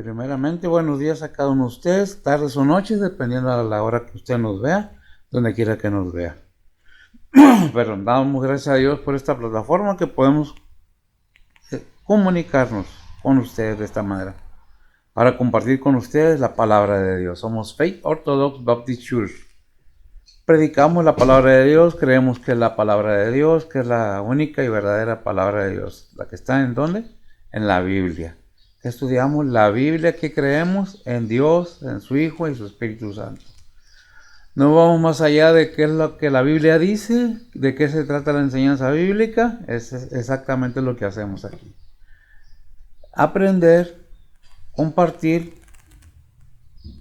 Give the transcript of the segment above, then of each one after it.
Primeramente, buenos días a cada uno de ustedes, tardes o noches, dependiendo a la hora que usted nos vea, donde quiera que nos vea. Pero damos gracias a Dios por esta plataforma que podemos comunicarnos con ustedes de esta manera, para compartir con ustedes la palabra de Dios. Somos Faith Orthodox Baptist Church. Predicamos la palabra de Dios, creemos que es la palabra de Dios, que es la única y verdadera palabra de Dios. La que está ¿en dónde? En la Biblia. Estudiamos la Biblia, que creemos en Dios, en su Hijo y su Espíritu Santo. No vamos más allá de qué es lo que la Biblia dice, de qué se trata la enseñanza bíblica. Es exactamente lo que hacemos aquí. Aprender, compartir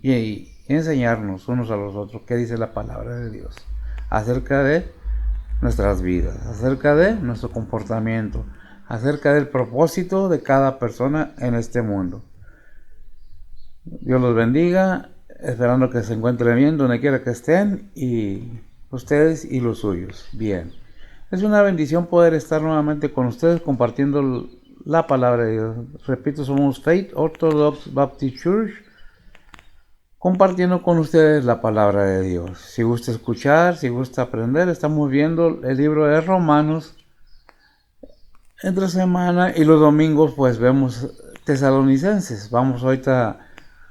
y enseñarnos unos a los otros qué dice la palabra de Dios acerca de nuestras vidas, acerca de nuestro comportamiento, acerca del propósito de cada persona en este mundo. Dios los bendiga, esperando que se encuentren bien donde quiera que estén, y ustedes y los suyos. Bien, es una bendición poder estar nuevamente con ustedes compartiendo la palabra de Dios. Repito, somos Faith Orthodox Baptist Church, compartiendo con ustedes la palabra de Dios. Si gusta escuchar, si gusta aprender, estamos viendo el libro de Romanos entre semana, y los domingos pues vemos Tesalonicenses. Vamos ahorita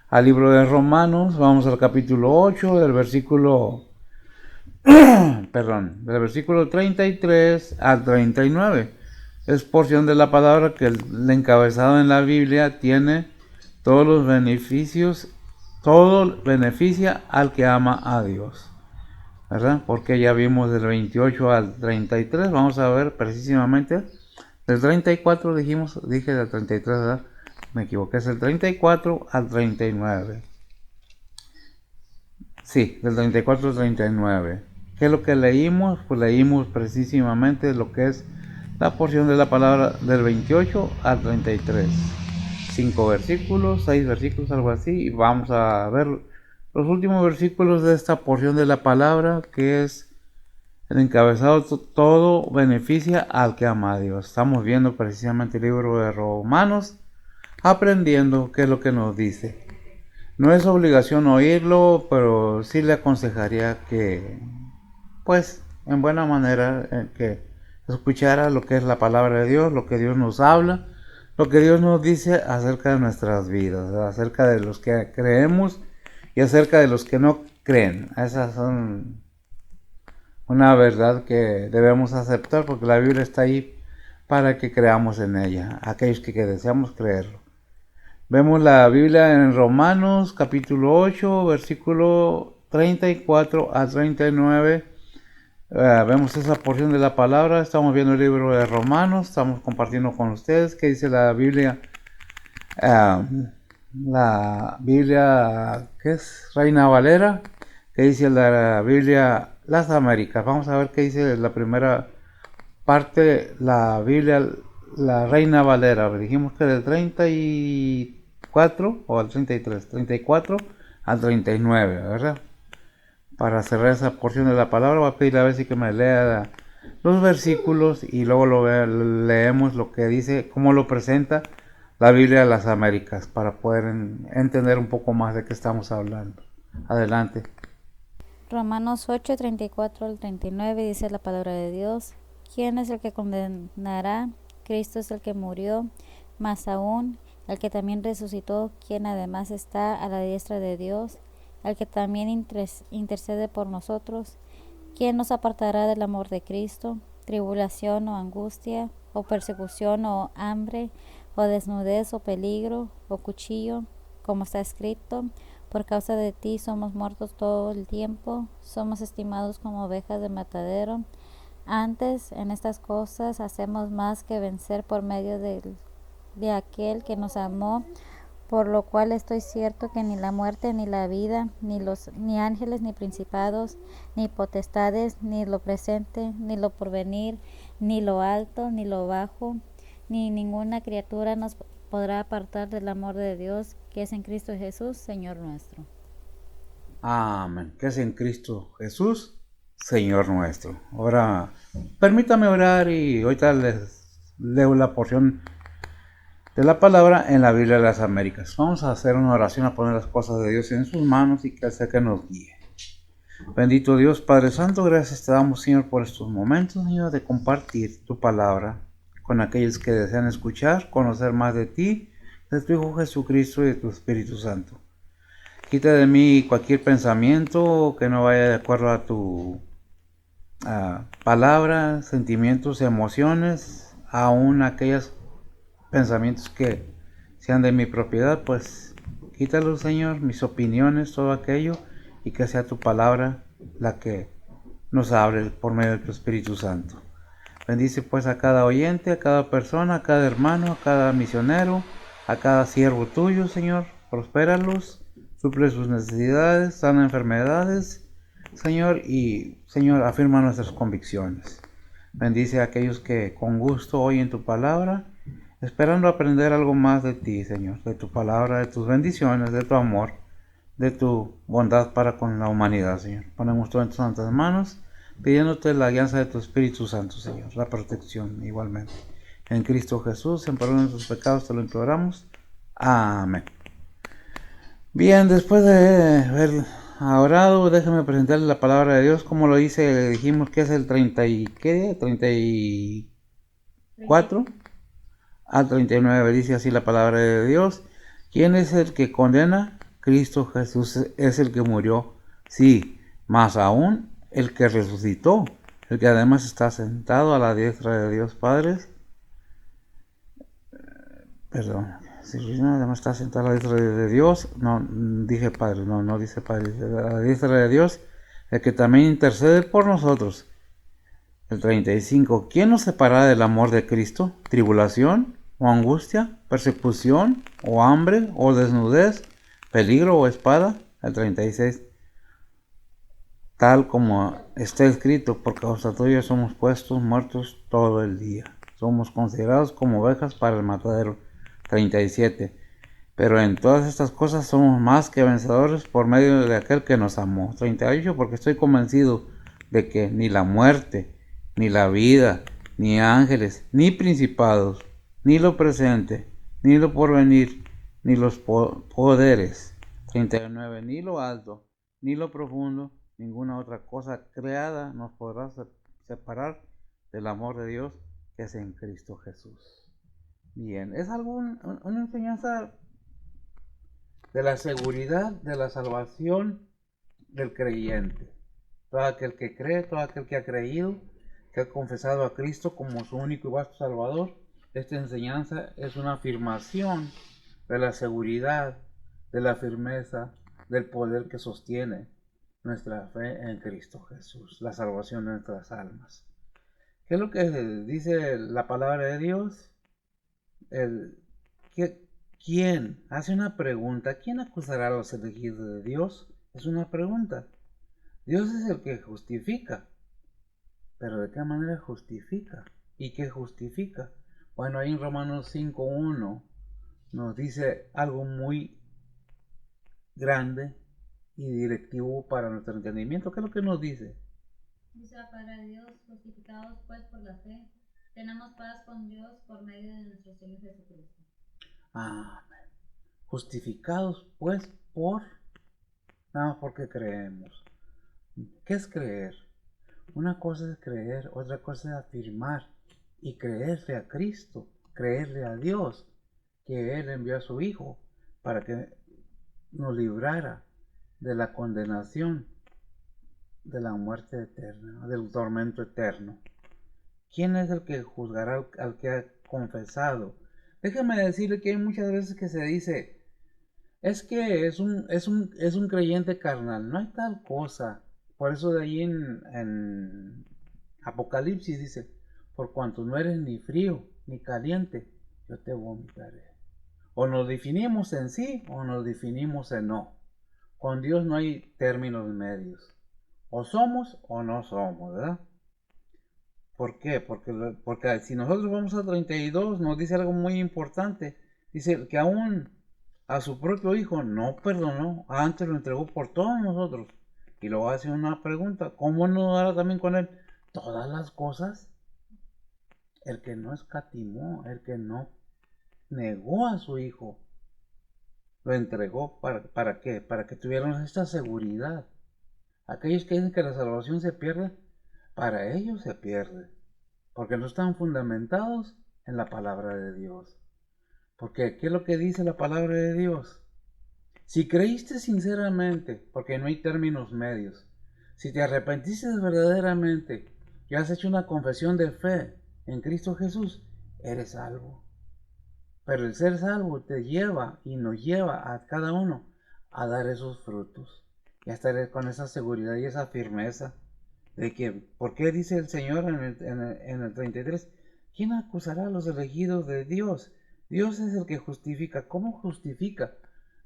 al libro de Romanos, vamos al capítulo 8, del versículo del versículo 33 al 39. Es porción de la palabra que el encabezado en la Biblia tiene todos los beneficios. Todo beneficia al que ama a Dios, ¿verdad? Porque ya vimos del 28 al 33, vamos a ver precisamente del 34, dije del 33, ¿verdad? Me equivoqué, es el 34 al 39. Sí, del 34 al 39. ¿Qué es lo que leímos? Pues leímos precisamente lo que es la porción de la palabra del 28 al 33. 5 versículos, 6 versículos, algo así, y vamos a ver los últimos versículos de esta porción de la palabra, que es el encabezado: todo beneficia al que ama a Dios. Estamos viendo precisamente el libro de Romanos, aprendiendo qué es lo que nos dice. No es obligación oírlo, pero sí le aconsejaría que, pues, en buena manera, que escuchara lo que es la palabra de Dios, lo que Dios nos habla, lo que Dios nos dice acerca de nuestras vidas, acerca de los que creemos y acerca de los que no creen. Esas son una verdad que debemos aceptar, porque la Biblia está ahí para que creamos en ella, aquellos que deseamos creerlo. Vemos la Biblia en Romanos capítulo 8, versículo 34 a 39. Vemos esa porción de la palabra. Estamos viendo el libro de Romanos, estamos compartiendo con ustedes qué dice la Biblia. La Biblia, que es Reina Valera, qué dice la Biblia Las Américas. Vamos a ver qué dice la primera parte, la Biblia, la Reina Valera. Dijimos que del 34 o al 33, 34 al 39, ¿verdad? Para cerrar esa porción de la palabra, voy a pedirle a ver si que me lea los versículos, y luego leemos lo que dice, cómo lo presenta la Biblia de las Américas, para poder entender un poco más de qué estamos hablando. Adelante. Romanos 8, 34 al 39 dice la palabra de Dios: ¿Quién es el que condenará? Cristo es el que murió, más aún el que también resucitó, quien además está a la diestra de Dios, el que también intercede por nosotros. ¿Quién nos apartará del amor de Cristo? ¿Tribulación o angustia, o persecución o hambre, o desnudez o peligro, o cuchillo? Como está escrito: por causa de ti somos muertos todo el tiempo, somos estimados como ovejas de matadero. Antes, en estas cosas hacemos más que vencer por medio de aquel que nos amó, por lo cual estoy cierto que ni la muerte, ni la vida, ni ángeles, ni principados, ni potestades, ni lo presente, ni lo porvenir, ni lo alto, ni lo bajo, ni ninguna criatura nos podrá apartar del amor de Dios, que es en Cristo Jesús, Señor nuestro. Amén. Que es en Cristo Jesús, Señor nuestro. Ahora, permítame orar, y ahorita les leo la porción de la palabra en la Biblia de las Américas. Vamos a hacer una oración, a poner las cosas de Dios en sus manos y que sea que nos guíe. Bendito Dios, Padre Santo, gracias te damos, Señor, por estos momentos, Señor, de compartir tu palabra con aquellos que desean escuchar, conocer más de ti, de tu Hijo Jesucristo y de tu Espíritu Santo. Quita de mí cualquier pensamiento que no vaya de acuerdo a tu palabra, sentimientos, emociones, aún aquellos pensamientos que sean de mi propiedad, pues quítalo, Señor, mis opiniones, todo aquello, y que sea tu palabra la que nos hable por medio de tu Espíritu Santo. Bendice pues a cada oyente, a cada persona, a cada hermano, a cada misionero, a cada siervo tuyo, Señor. Prospéralos, suple sus necesidades, sana enfermedades, Señor, y Señor, afirma nuestras convicciones. Bendice a aquellos que con gusto oyen tu palabra, esperando aprender algo más de ti, Señor, de tu palabra, de tus bendiciones, de tu amor, de tu bondad para con la humanidad, Señor. Ponemos todo en tus santas manos, pidiéndote la alianza de tu Espíritu Santo, Señor, la protección igualmente. En Cristo Jesús, en perdón de tus pecados, te lo imploramos. Amén. Bien, después de haber orado, déjame presentarle la palabra de Dios, como lo dice, le dijimos que es el 34 al 39, dice así la palabra de Dios. ¿Quién es el que condena? Cristo Jesús es el que murió, sí, más aún el que resucitó, el que además está sentado a la diestra de Dios Padre. Perdón, si además está sentado a la diestra de Dios, no dije Padre, no dice Padre, dice a la diestra de Dios, el que también intercede por nosotros. El 35, ¿quién nos separará del amor de Cristo? ¿Tribulación o angustia, persecución o hambre o desnudez, peligro o espada? El 36, tal como está escrito, por causa tuya somos puestos muertos todo el día. Somos considerados como ovejas para el matadero. 37, pero en todas estas cosas somos más que vencedores por medio de aquel que nos amó. 38, porque estoy convencido de que ni la muerte, ni la vida, ni ángeles, ni principados, ni lo presente, ni lo porvenir, ni los poderes. 39, ni lo alto, ni lo profundo, ninguna otra cosa creada nos podrá separar del amor de Dios que es en Cristo Jesús. Bien, es una enseñanza de la seguridad de la salvación del creyente. Todo aquel que cree, todo aquel que ha creído, que ha confesado a Cristo como su único y vasto Salvador, esta enseñanza es una afirmación de la seguridad, de la firmeza, del poder que sostiene nuestra fe en Cristo Jesús, la salvación de nuestras almas. ¿Qué es lo que dice la palabra de Dios? ¿Quién hace una pregunta? ¿Quién acusará a los elegidos de Dios? Es una pregunta. Dios es el que justifica. ¿Pero de qué manera justifica? ¿Y qué justifica? Bueno, ahí en Romanos 5:1 nos dice algo muy grande y directivo para nuestro entendimiento. ¿Qué es lo que nos dice? Dice la palabra de Dios, justificados pues por la fe, tenemos paz con Dios por medio de nuestro Señor Jesucristo. Amén. Justificados pues nada más porque creemos. ¿Qué es creer? Una cosa es creer, otra cosa es afirmar y creerle a Cristo, creerle a Dios, que Él envió a su Hijo para que nos librara de la condenación, de la muerte eterna, del tormento eterno. ¿Quién es el que juzgará al que ha confesado? Déjeme decirle que hay muchas veces que se dice, es que es un creyente carnal. No hay tal cosa. Por eso de ahí en Apocalipsis dice, por cuanto no eres ni frío ni caliente, yo te vomitaré. O nos definimos en sí o nos definimos en no. Con Dios no hay términos medios. O somos o no somos, ¿verdad? ¿Por qué? Porque si nosotros vamos a 32 nos dice algo muy importante. Dice que aún a su propio Hijo no perdonó, antes lo entregó por todos nosotros. Y luego hace una pregunta, ¿cómo no hará también con Él todas las cosas? El que no escatimó, el que no negó a su Hijo. Lo entregó. ¿Para qué? Para que tuviéramos esta seguridad. Aquellos que dicen que la salvación se pierde, para ellos se pierde. Porque no están fundamentados en la palabra de Dios. Porque ¿qué es lo que dice la palabra de Dios? Si creíste sinceramente, porque no hay términos medios, si te arrepentiste verdaderamente y has hecho una confesión de fe en Cristo Jesús, eres salvo. Pero el ser salvo te lleva y nos lleva a cada uno a dar esos frutos y a estar con esa seguridad y esa firmeza de que, ¿por qué dice el Señor en el 33? ¿Quién acusará a los elegidos de Dios? Dios es el que justifica. ¿Cómo justifica?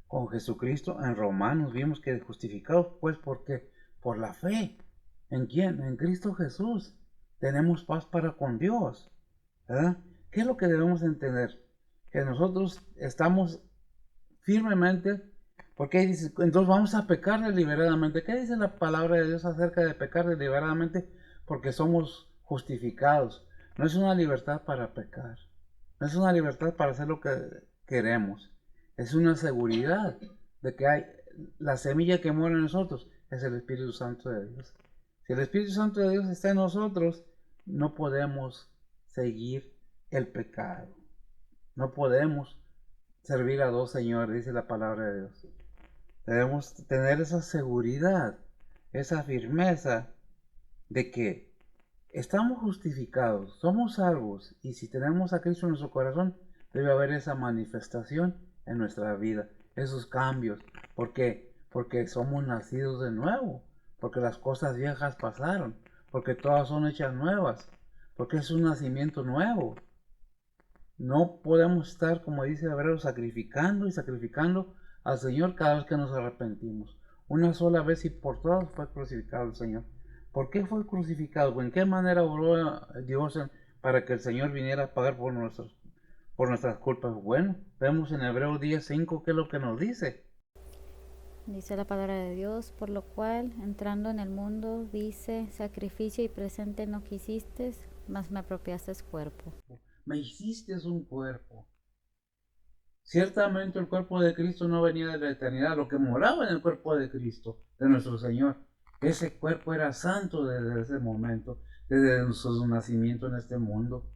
Con Jesucristo. En Romanos vimos que justificados, pues, ¿por qué? Por la fe. ¿En quién? En Cristo Jesús. Tenemos paz para con Dios. ¿Verdad? ¿Qué es lo que debemos entender? Que nosotros estamos firmemente, porque ahí dice, entonces vamos a pecar deliberadamente. ¿Qué dice la palabra de Dios acerca de pecar deliberadamente? Porque somos justificados. No es una libertad para pecar. No es una libertad para hacer lo que queremos. Es una seguridad de que hay la semilla que muere en nosotros, es el Espíritu Santo de Dios. Si el Espíritu Santo de Dios está en nosotros, no podemos seguir el pecado. No podemos servir a dos señores, dice la palabra de Dios. Debemos tener esa seguridad, esa firmeza de que estamos justificados, somos salvos, y si tenemos a Cristo en nuestro corazón, debe haber esa manifestación en nuestra vida, esos cambios. ¿Por qué? Porque somos nacidos de nuevo, porque las cosas viejas pasaron, porque todas son hechas nuevas, porque es un nacimiento nuevo. No podemos estar, como dice Hebreos, sacrificando y sacrificando al Señor cada vez que nos arrepentimos. Una sola vez y por todas fue crucificado el Señor. ¿Por qué fue crucificado? ¿En qué manera obró Dios para que el Señor viniera a pagar por nuestras culpas? Bueno, vemos en Hebreos 10:5 qué es lo que nos dice. Dice la palabra de Dios, por lo cual, entrando en el mundo, dice, sacrificio y presente no quisiste, mas me apropiaste cuerpo. Me hiciste un cuerpo. Ciertamente el cuerpo de Cristo no venía de la eternidad, lo que moraba en el cuerpo de Cristo, de nuestro Señor. Ese cuerpo era santo desde ese momento, desde su nacimiento en este mundo.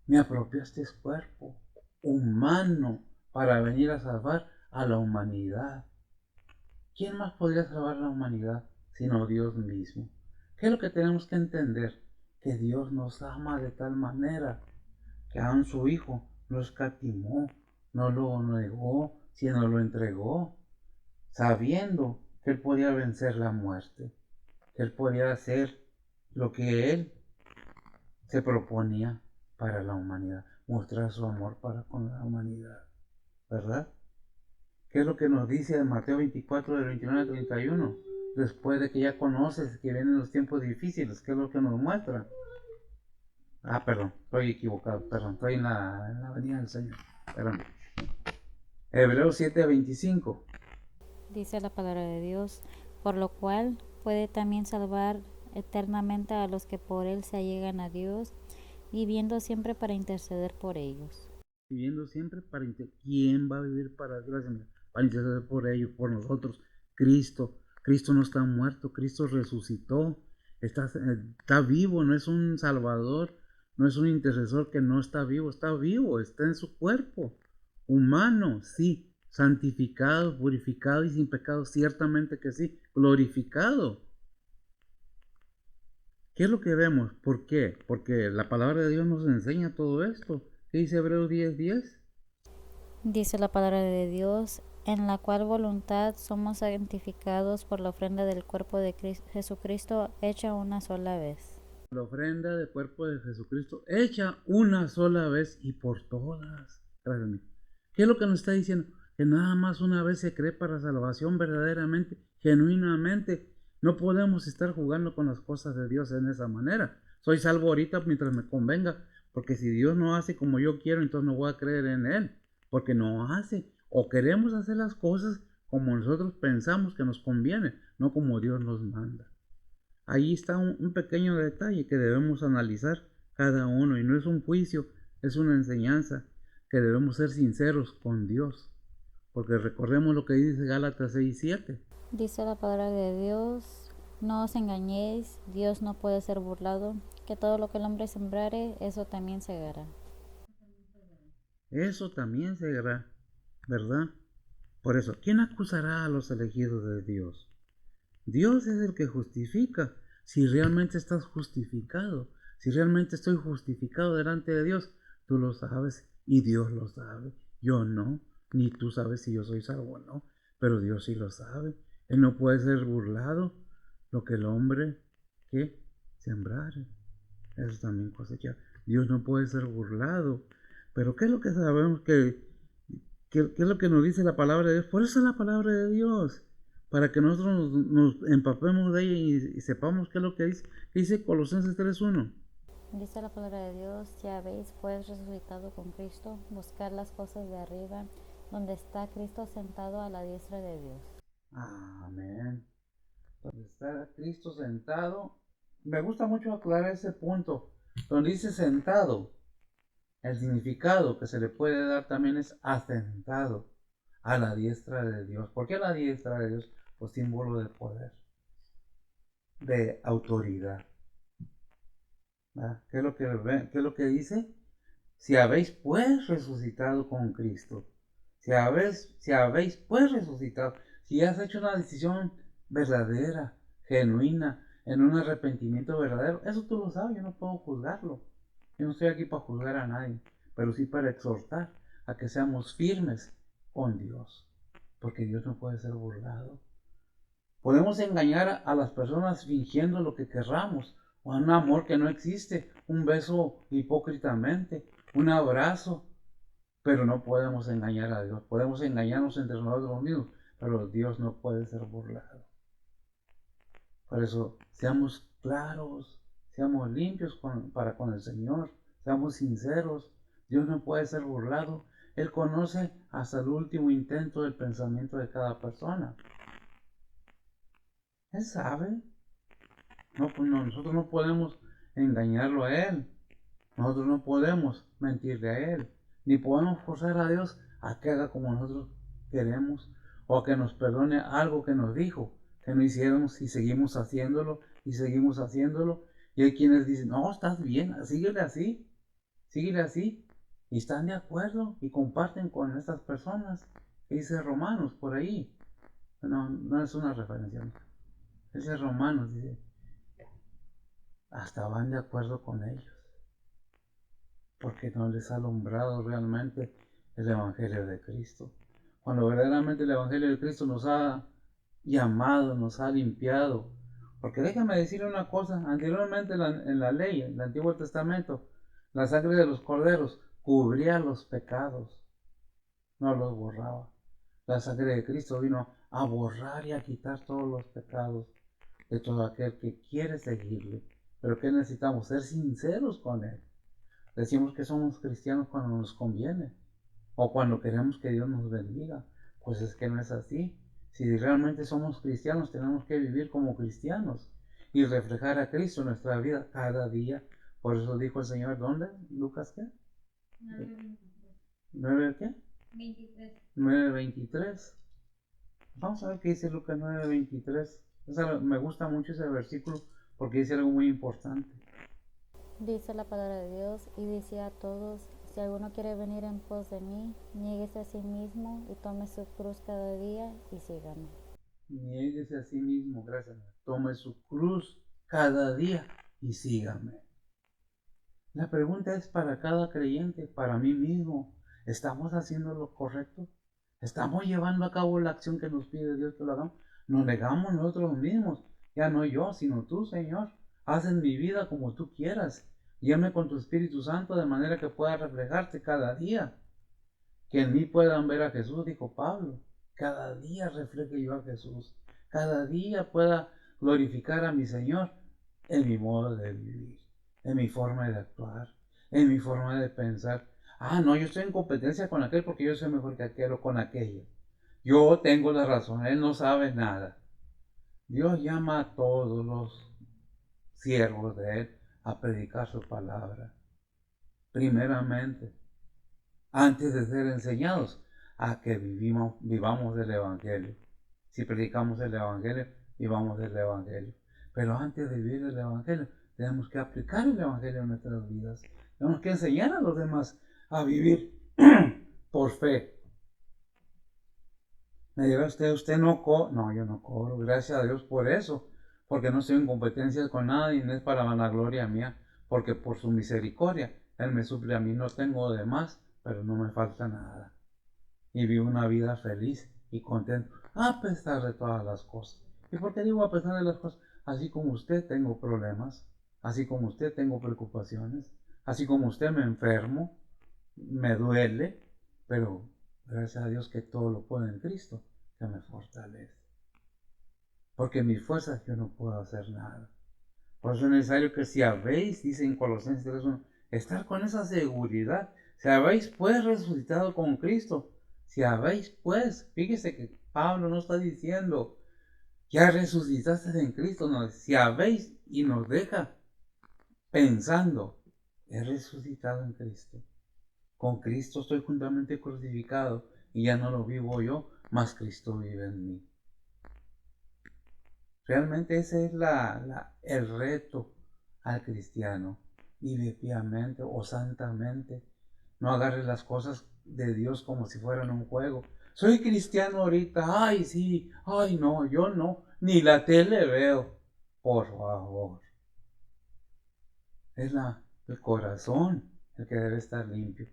Me apropiaste cuerpo humano para venir a salvar a la humanidad. ¿Quién más podría salvar a la humanidad sino Dios mismo? ¿Qué es lo que tenemos que entender? Que Dios nos ama de tal manera que aun su Hijo no escatimó, no lo negó, sino lo entregó, sabiendo que Él podía vencer la muerte, que Él podía hacer lo que Él se proponía para la humanidad, mostrar su amor para con la humanidad, ¿verdad? ¿Qué es lo que nos dice en Mateo 24, del 29 al 31? Después de que ya conoces que vienen los tiempos difíciles, ¿qué es lo que nos muestra? Perdón, estoy equivocado, perdón, estoy en la venida del Señor, perdón. Hebreos 7:25. Dice la palabra de Dios, por lo cual puede también salvar eternamente a los que por él se allegan a Dios, viviendo siempre para interceder por ellos. Viviendo siempre para ¿quién va a vivir para interceder por ellos, por nosotros? Cristo. Cristo no está muerto, Cristo resucitó, está vivo, no es un salvador, no es un intercesor que no está vivo, está en su cuerpo, humano, sí, santificado, purificado y sin pecado, ciertamente que sí, glorificado. ¿Qué es lo que vemos? ¿Por qué? Porque la palabra de Dios nos enseña todo esto. ¿Qué dice Hebreos 10:10? Dice la palabra de Dios, en la cual voluntad somos santificados por la ofrenda del cuerpo de Jesucristo hecha una sola vez. La ofrenda del cuerpo de Jesucristo hecha una sola vez y por todas. Gracias. ¿Qué es lo que nos está diciendo? Que nada más una vez se cree para salvación verdaderamente, genuinamente. No podemos estar jugando con las cosas de Dios en esa manera. Soy salvo ahorita mientras me convenga, porque si Dios no hace como yo quiero, entonces no voy a creer en Él, porque no hace. O queremos hacer las cosas como nosotros pensamos que nos conviene, no como Dios nos manda. Ahí está un pequeño detalle que debemos analizar cada uno, y no es un juicio, es una enseñanza que debemos ser sinceros con Dios. Porque recordemos lo que dice Gálatas 6:7. Dice la palabra de Dios, no os engañéis, Dios no puede ser burlado, que todo lo que el hombre sembrare, eso también segará. Eso también será, ¿verdad? Por eso, ¿quién acusará a los elegidos de Dios? Dios es el que justifica. Si realmente estás justificado, si realmente estoy justificado delante de Dios, tú lo sabes y Dios lo sabe. Yo no, ni tú sabes si yo soy salvo o no, pero Dios sí lo sabe. Él no puede ser burlado. Lo que el hombre, ¿qué? Sembrare. Eso también cosechar. Dios no puede ser burlado. Pero ¿qué es lo que sabemos qué es lo que nos dice la palabra de Dios? Por eso es la palabra de Dios. Para que nosotros nos empapemos de ella y sepamos qué es lo que dice. ¿Qué dice Colosenses 3:1? Dice la palabra de Dios, ya habéis pues resucitado con Cristo, buscar las cosas de arriba, donde está Cristo sentado a la diestra de Dios. Amén. Donde está Cristo sentado. Me gusta mucho aclarar ese punto. Donde dice sentado. El significado que se le puede dar también es asentado a la diestra de Dios. ¿Por qué a la diestra de Dios? Pues símbolo de poder, de autoridad. ¿Qué es lo que dice? Si habéis pues resucitado con Cristo, si habéis pues resucitado, si has hecho una decisión verdadera, genuina, en un arrepentimiento verdadero, eso tú lo sabes, yo no puedo juzgarlo. Yo no estoy aquí para juzgar a nadie, pero sí para exhortar a que seamos firmes con Dios, porque Dios no puede ser burlado. Podemos engañar a las personas fingiendo lo que querramos, o un amor que no existe, un beso hipócritamente, un abrazo, pero no podemos engañar a Dios. Podemos engañarnos entre nosotros mismos, pero Dios no puede ser burlado. Por eso, seamos claros, seamos limpios para con el Señor, seamos sinceros. Dios no puede ser burlado. Él conoce hasta el último intento del pensamiento de cada persona. Él sabe. Nosotros no podemos engañarlo a Él. Nosotros no podemos mentirle a Él. Ni podemos forzar a Dios a que haga como nosotros queremos o a que nos perdone algo que nos dijo que no hiciéramos y seguimos haciéndolo y seguimos haciéndolo. Y hay quienes dicen, no, estás bien, síguele así, síguele así. Y están de acuerdo y comparten con estas personas que dice Romanos por ahí. No, no es una referencia. Dice Romanos, dice, hasta van de acuerdo con ellos, porque no les ha alumbrado realmente el Evangelio de Cristo. Cuando verdaderamente el Evangelio de Cristo nos ha llamado, nos ha limpiado. Porque déjame decirle una cosa, anteriormente en la ley, en el Antiguo Testamento, la sangre de los corderos cubría los pecados, no los borraba. La sangre de Cristo vino a borrar y a quitar todos los pecados de todo aquel que quiere seguirle. Pero ¿qué necesitamos? Ser sinceros con Él. Decimos que somos cristianos cuando nos conviene o cuando queremos que Dios nos bendiga. Pues es que no es así. Si realmente somos cristianos, tenemos que vivir como cristianos y reflejar a Cristo en nuestra vida cada día. Por eso dijo el Señor, ¿dónde? ¿Lucas qué? 9 qué? 23. 9:23. Vamos a ver qué dice Lucas 9:23. Me gusta mucho ese versículo porque dice algo muy importante. Dice la palabra de Dios y dice a todos, si alguno quiere venir en pos de mí, niéguese a sí mismo y tome su cruz cada día y sígame. Niéguese a sí mismo, gracias. Tome su cruz cada día y sígame. La pregunta es para cada creyente, para mí mismo. ¿Estamos haciendo lo correcto? ¿Estamos llevando a cabo la acción que nos pide Dios que lo hagamos? Nos negamos nosotros mismos. Ya no yo, sino tú, Señor. Haz en mi vida como tú quieras. Guíame con tu Espíritu Santo de manera que pueda reflejarte cada día. Que en mí puedan ver a Jesús, dijo Pablo. Cada día refleje yo a Jesús. Cada día pueda glorificar a mi Señor en mi modo de vivir, en mi forma de actuar, en mi forma de pensar. No, yo estoy en competencia con aquel porque yo soy mejor que aquel o con aquella. Yo tengo la razón, él no sabe nada. Dios llama a todos los siervos de él a predicar su palabra. Primeramente, antes de ser enseñados a que vivamos del Evangelio. Si predicamos el Evangelio, vivamos del Evangelio. Pero antes de vivir el Evangelio, tenemos que aplicar el Evangelio en nuestras vidas. Tenemos que enseñar a los demás a vivir por fe. Me dirá usted no cobra. No, yo no cobro, gracias a Dios por eso. Porque no estoy en competencia con nadie, no es para vanagloria mía. Porque por su misericordia, Él me suple a mí, no tengo de más, pero no me falta nada. Y vivo una vida feliz y contento, a pesar de todas las cosas. ¿Y por qué digo a pesar de las cosas? Así como usted tengo problemas, así como usted tengo preocupaciones, así como usted me enfermo, me duele, pero gracias a Dios que todo lo puedo en Cristo, que me fortalece. Porque en mis fuerzas yo no puedo hacer nada. Por eso es necesario que si habéis, dice en Colosenses 3:1, estar con esa seguridad. Si habéis pues resucitado con Cristo, si habéis pues, fíjese que Pablo no está diciendo, ya resucitaste en Cristo, no, si habéis, y nos deja pensando, he resucitado en Cristo. Con Cristo estoy juntamente crucificado y ya no lo vivo yo, mas Cristo vive en mí. Realmente ese es el reto al cristiano. Vive piamente o santamente. No agarre las cosas de Dios como si fueran un juego. Soy cristiano ahorita. Ay, sí. Ay, no, yo no. Ni la tele veo. Por favor. Es el corazón el que debe estar limpio.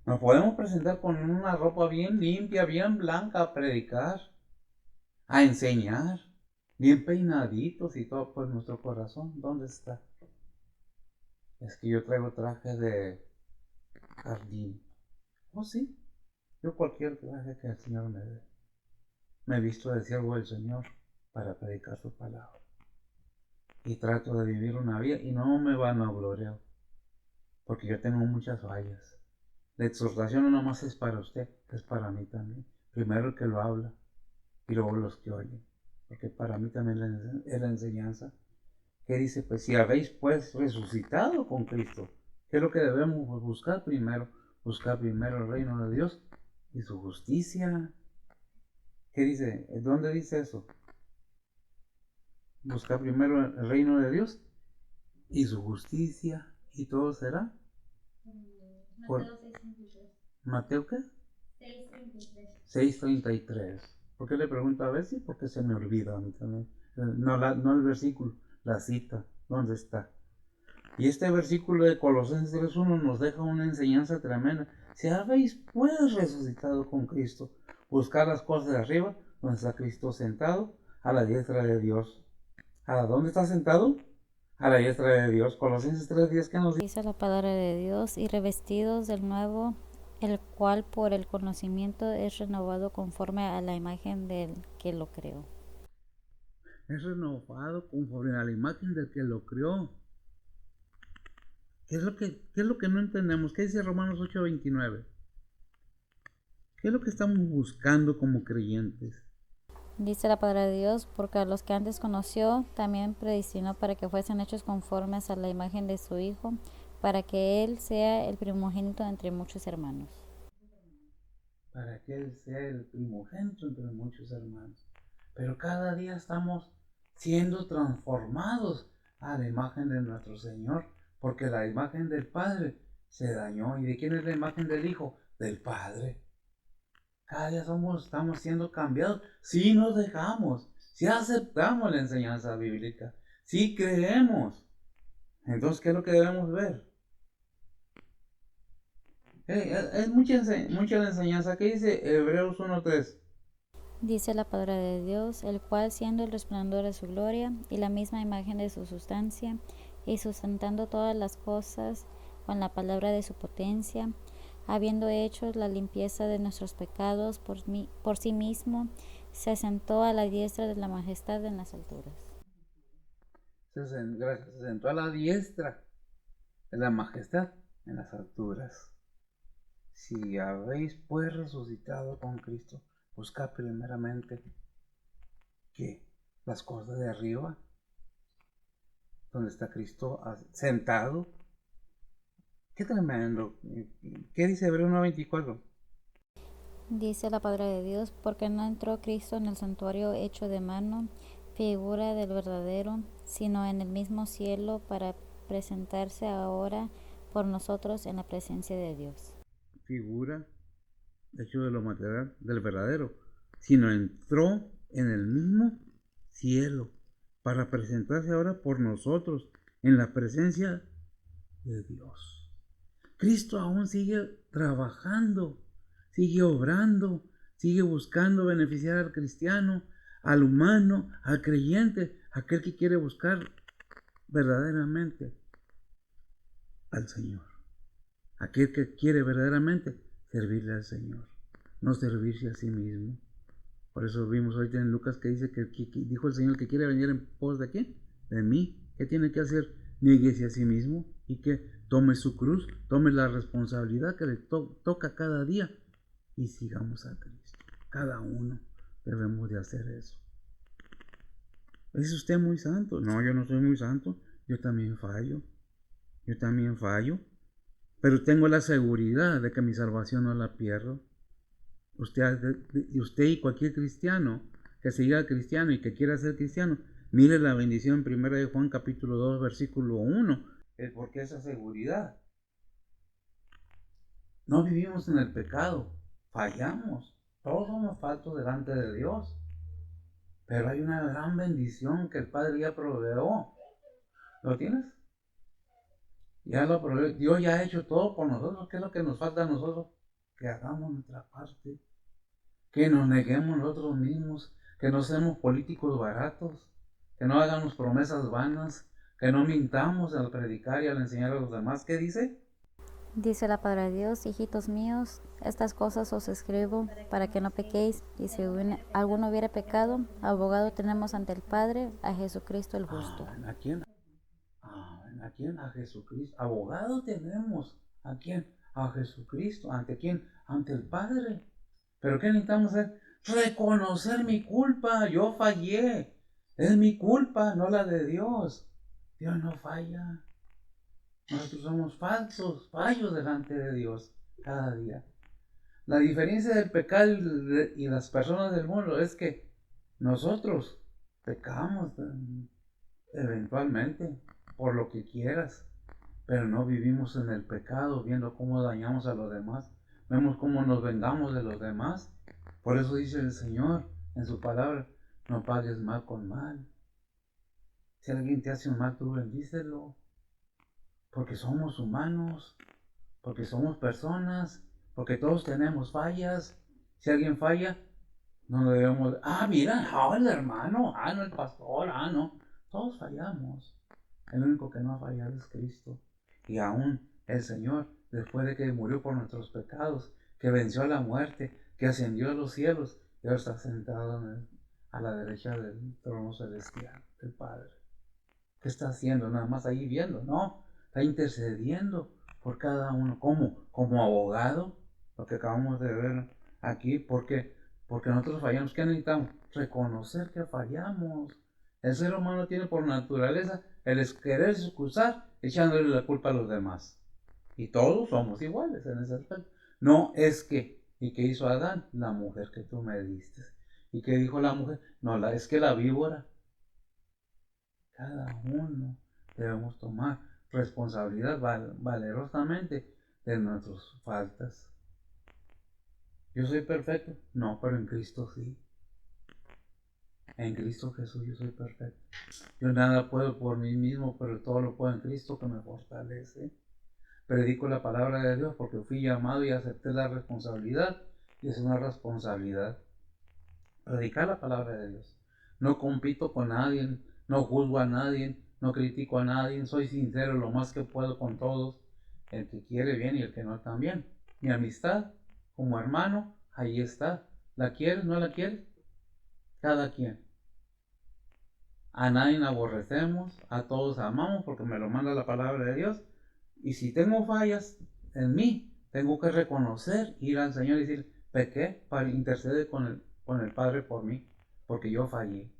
Nos podemos presentar con una ropa bien limpia, bien blanca a predicar, a enseñar, bien peinaditos y todo, pues nuestro corazón, ¿dónde está? Es que yo traigo traje de jardín. Oh, sí, yo cualquier traje que el Señor me dé. Me he visto de siervo del Señor para predicar su palabra. Y trato de vivir una vida y no me van a gloriar, porque yo tengo muchas fallas. La exhortación no nomás es para usted, es para mí también. Primero el que lo habla y luego los que oyen. Porque para mí también es la enseñanza. Que dice, pues si habéis pues resucitado con Cristo, ¿qué es lo que debemos buscar primero? Buscar primero el reino de Dios y su justicia. ¿Qué dice? ¿Dónde dice eso? Buscar primero el reino de Dios y su justicia y todo será. Mateo 6:33. ¿Mateo qué? 6:33. ¿Por qué le pregunto a veces? Porque se me olvida a mí también. No el versículo, la cita. ¿Dónde está? Y este versículo de Colosenses 3:1 nos deja una enseñanza tremenda. Si habéis pues resucitado con Cristo, buscar las cosas de arriba, donde está Cristo sentado, a la diestra de Dios. ¿A dónde está sentado? A la diestra de Dios. Colosenses 3:10, ¿qué nos dice? Dice la palabra de Dios, y revestidos del nuevo, el cual por el conocimiento es renovado conforme a la imagen del que lo creó. Es renovado conforme a la imagen del que lo creó. ¿Qué es lo que no entendemos? ¿Qué dice Romanos 8:29? ¿Qué es lo que estamos buscando como creyentes? Dice la palabra de Dios, porque a los que antes conoció, también predestinó para que fuesen hechos conformes a la imagen de su Hijo, para que Él sea el primogénito entre muchos hermanos. Para que Él sea el primogénito entre muchos hermanos. Pero cada día estamos siendo transformados a la imagen de nuestro Señor, porque la imagen del Padre se dañó. ¿Y de quién es la imagen del Hijo? Del Padre. Cada día estamos siendo cambiados si nos dejamos, si aceptamos la enseñanza bíblica, si creemos. Entonces, ¿qué es lo que debemos ver? Es mucha la enseñanza. ¿Qué dice Hebreos 1:3? Dice la palabra de Dios, el cual siendo el resplandor de su gloria y la misma imagen de su sustancia, y sustentando todas las cosas con la palabra de su potencia, habiendo hecho la limpieza de nuestros pecados por sí mismo, se sentó a la diestra de la majestad en las alturas. Se sentó a la diestra de la majestad en las alturas. Si habéis pues resucitado con Cristo, buscad primeramente que las cosas de arriba, donde está Cristo sentado, Qué tremendo. ¿Qué dice Hebreos 9:24? Dice la palabra de Dios, porque no entró Cristo en el santuario hecho de mano, figura del verdadero, sino en el mismo cielo para presentarse ahora por nosotros en la presencia de Dios. Figura, hecho de lo material, del verdadero, sino entró en el mismo cielo para presentarse ahora por nosotros en la presencia de Dios. Cristo aún sigue trabajando, sigue obrando, sigue buscando beneficiar al cristiano, al humano, al creyente, aquel que quiere buscar verdaderamente al Señor, aquel que quiere verdaderamente servirle al Señor, no servirse a sí mismo. Por eso vimos ahorita en Lucas que dice que dijo el Señor que quiere venir en pos de quién, de mí. ¿Qué tiene que hacer? Nieguese a sí mismo y que tome su cruz, tome la responsabilidad que le toca cada día y sigamos a Cristo. Cada uno debemos de hacer eso. ¿Es usted muy santo? No, yo no soy muy santo. Yo también fallo. Yo también fallo. Pero tengo la seguridad de que mi salvación no la pierdo. Usted y cualquier cristiano que se diga cristiano y que quiera ser cristiano, mire la bendición en 1 de Juan capítulo 2 versículo 1. Porque esa seguridad. No vivimos en el pecado, fallamos, todos somos faltos delante de Dios. Pero hay una gran bendición que el Padre ya proveó. ¿Lo tienes? Ya lo proveó. Dios ya ha hecho todo por nosotros. ¿Qué es lo que nos falta a nosotros? Que hagamos nuestra parte. Que nos neguemos nosotros mismos. Que no seamos políticos baratos. Que no hagamos promesas vanas. Que no mintamos al predicar y al enseñar a los demás. ¿Qué dice? Dice la palabra de Dios, hijitos míos, estas cosas os escribo para que no pequéis, y si alguno hubiera pecado, abogado tenemos ante el Padre, a Jesucristo el justo. ¿A quién? ¿A quién? A Jesucristo. Abogado tenemos. ¿A quién? A Jesucristo. ¿Ante quién? Ante el Padre. ¿Pero qué necesitamos hacer? Reconocer mi culpa. Yo fallé. Es mi culpa, no la de Dios. Dios no falla. Nosotros somos fallos delante de Dios cada día. La diferencia del pecado y las personas del mundo es que nosotros pecamos eventualmente, por lo que quieras, pero no vivimos en el pecado, viendo cómo dañamos a los demás, vemos cómo nos vengamos de los demás. Por eso dice el Señor en su palabra, no pagues mal con mal. Si alguien te hace un mal, tú bendícelo, porque somos humanos, porque somos personas, porque todos tenemos fallas. Si alguien falla, no debemos, mira, el hermano, no el pastor, no, todos fallamos. El único que no ha fallado es Cristo. Y aún el Señor, después de que murió por nuestros pecados, que venció a la muerte, que ascendió a los cielos, y ahora está sentado a la derecha del trono celestial del Padre. ¿Qué está haciendo? Nada más ahí viendo, no, está intercediendo por cada uno, como abogado, lo que acabamos de ver aquí, porque nosotros fallamos. ¿Qué necesitamos? Reconocer que fallamos. El ser humano tiene por naturaleza el querer excusar echándole la culpa a los demás. Y todos somos iguales en ese aspecto. No es que, ¿y qué hizo Adán? La mujer que tú me diste. ¿Y qué dijo la mujer? No, es que la víbora. Cada uno debemos tomar responsabilidad valerosamente de nuestras faltas. ¿Yo soy perfecto? No, pero en Cristo sí. En Cristo Jesús yo soy perfecto. Yo nada puedo por mí mismo, pero todo lo puedo en Cristo que me fortalece. Predico la palabra de Dios porque fui llamado y acepté la responsabilidad. Y es una responsabilidad. Predicar la palabra de Dios. No compito con nadie, no juzgo a nadie, no critico a nadie, soy sincero lo más que puedo con todos. El que quiere bien y el que no también. Mi amistad como hermano, ahí está. ¿La quieres? ¿No la quieres? Cada quien. A nadie aborrecemos, a todos amamos porque me lo manda la palabra de Dios. Y si tengo fallas en mí, tengo que reconocer, ir al Señor y decir, pequé para interceder con el Padre por mí, porque yo fallé.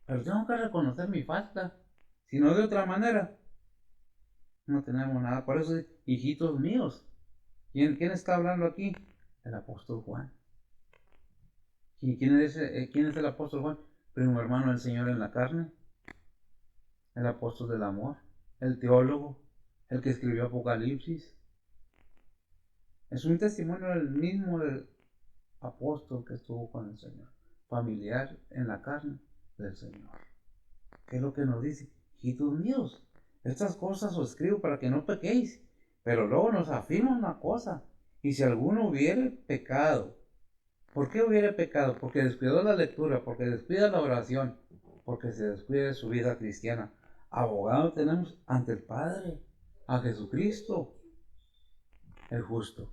Pero tengo que reconocer mi falta. Si no, de otra manera, no tenemos nada. Por eso hijitos míos. ¿Quién está hablando aquí? El apóstol Juan. ¿Quién es el apóstol Juan? Primo hermano del Señor en la carne, el apóstol del amor, el teólogo, el que escribió Apocalipsis. Es un testimonio del mismo apóstol que estuvo con el Señor, familiar en la carne del Señor. ¿Qué es lo que nos dice? Hijitos míos, estas cosas os escribo para que no pequéis. Pero luego nos afirma una cosa: y si alguno hubiere pecado. ¿Por qué hubiere pecado? Porque descuidó la lectura, porque descuida la oración, porque se descuida de su vida cristiana. Abogado tenemos ante el Padre, a Jesucristo, el justo.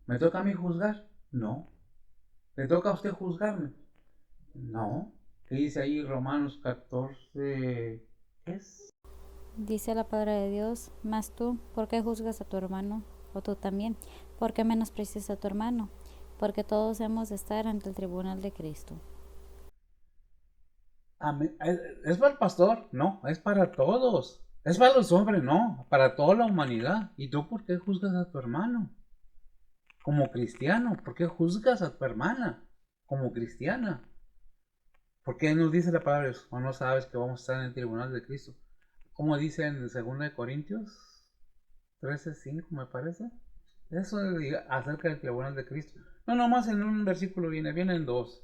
¿Me toca a mí juzgar? No. ¿Le toca a usted juzgarme? No. ¿Qué dice ahí Romanos 14? ¿Qué es? Dice la palabra de Dios: mas tú, ¿por qué juzgas a tu hermano? O tú también, ¿por qué menosprecias a tu hermano? Porque todos hemos de estar ante el tribunal de Cristo. Amén. ¿Es para el pastor? No, es para todos. Es para los hombres, no, para toda la humanidad. ¿Y tú por qué juzgas a tu hermano? Como cristiano, ¿por qué juzgas a tu hermana como cristiana? ¿Por qué nos dice la palabra? ¿O no sabes que vamos a estar en el tribunal de Cristo? Como dice en 2 Corintios 13:5, me parece. Eso acerca del tribunal de Cristo. No, nomás en un versículo vienen dos.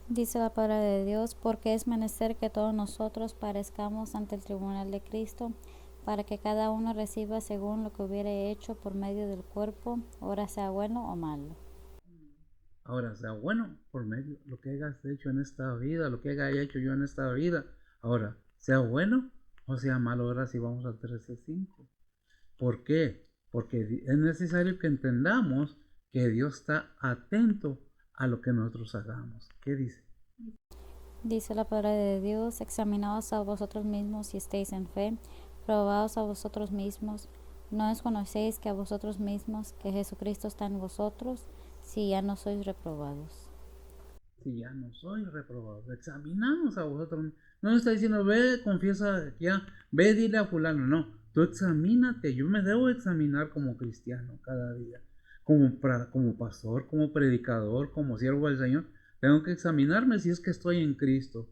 Dice la palabra de Dios: porque es menester que todos nosotros parezcamos ante el tribunal de Cristo, para que cada uno reciba según lo que hubiere hecho por medio del cuerpo, ora sea bueno o malo. Ahora, sea bueno por medio lo que hayas hecho en esta vida, lo que haya hecho yo en esta vida. Ahora, sea bueno o sea malo. Ahora sí vamos al 13:5. ¿Por qué? Porque es necesario que entendamos que Dios está atento a lo que nosotros hagamos. ¿Qué dice? Dice la palabra de Dios: examinaos a vosotros mismos si estéis en fe, probaos a vosotros mismos. ¿No desconocéis que a vosotros mismos que Jesucristo está en vosotros, si ya no sois reprobados? Si ya no soy reprobado, examinamos a vosotros. No está diciendo, ve, confiesa ya, ve, dile a fulano. No, tú examínate. Yo me debo examinar como cristiano cada día, como pastor, como predicador, como siervo del Señor. Tengo que examinarme si es que estoy en Cristo.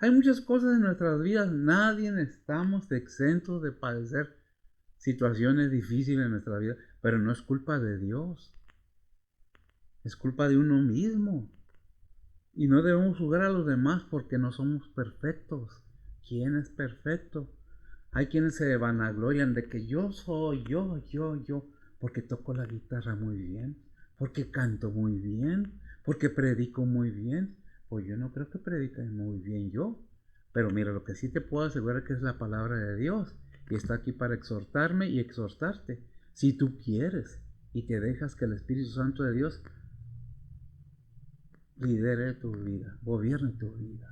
Hay muchas cosas en nuestras vidas. Nadie estamos exentos de padecer situaciones difíciles en nuestra vida, pero no es culpa de Dios. Es culpa de uno mismo. Y no debemos juzgar a los demás porque no somos perfectos. ¿Quién es perfecto? Hay quienes se vanaglorian de que yo soy, yo, porque toco la guitarra muy bien, porque canto muy bien, porque predico muy bien. Pues yo no creo que predique muy bien yo. Pero mira, lo que sí te puedo asegurar que es la palabra de Dios. Y está aquí para exhortarme y exhortarte. Si tú quieres y te dejas que el Espíritu Santo de Dios lidere tu vida, gobierne tu vida,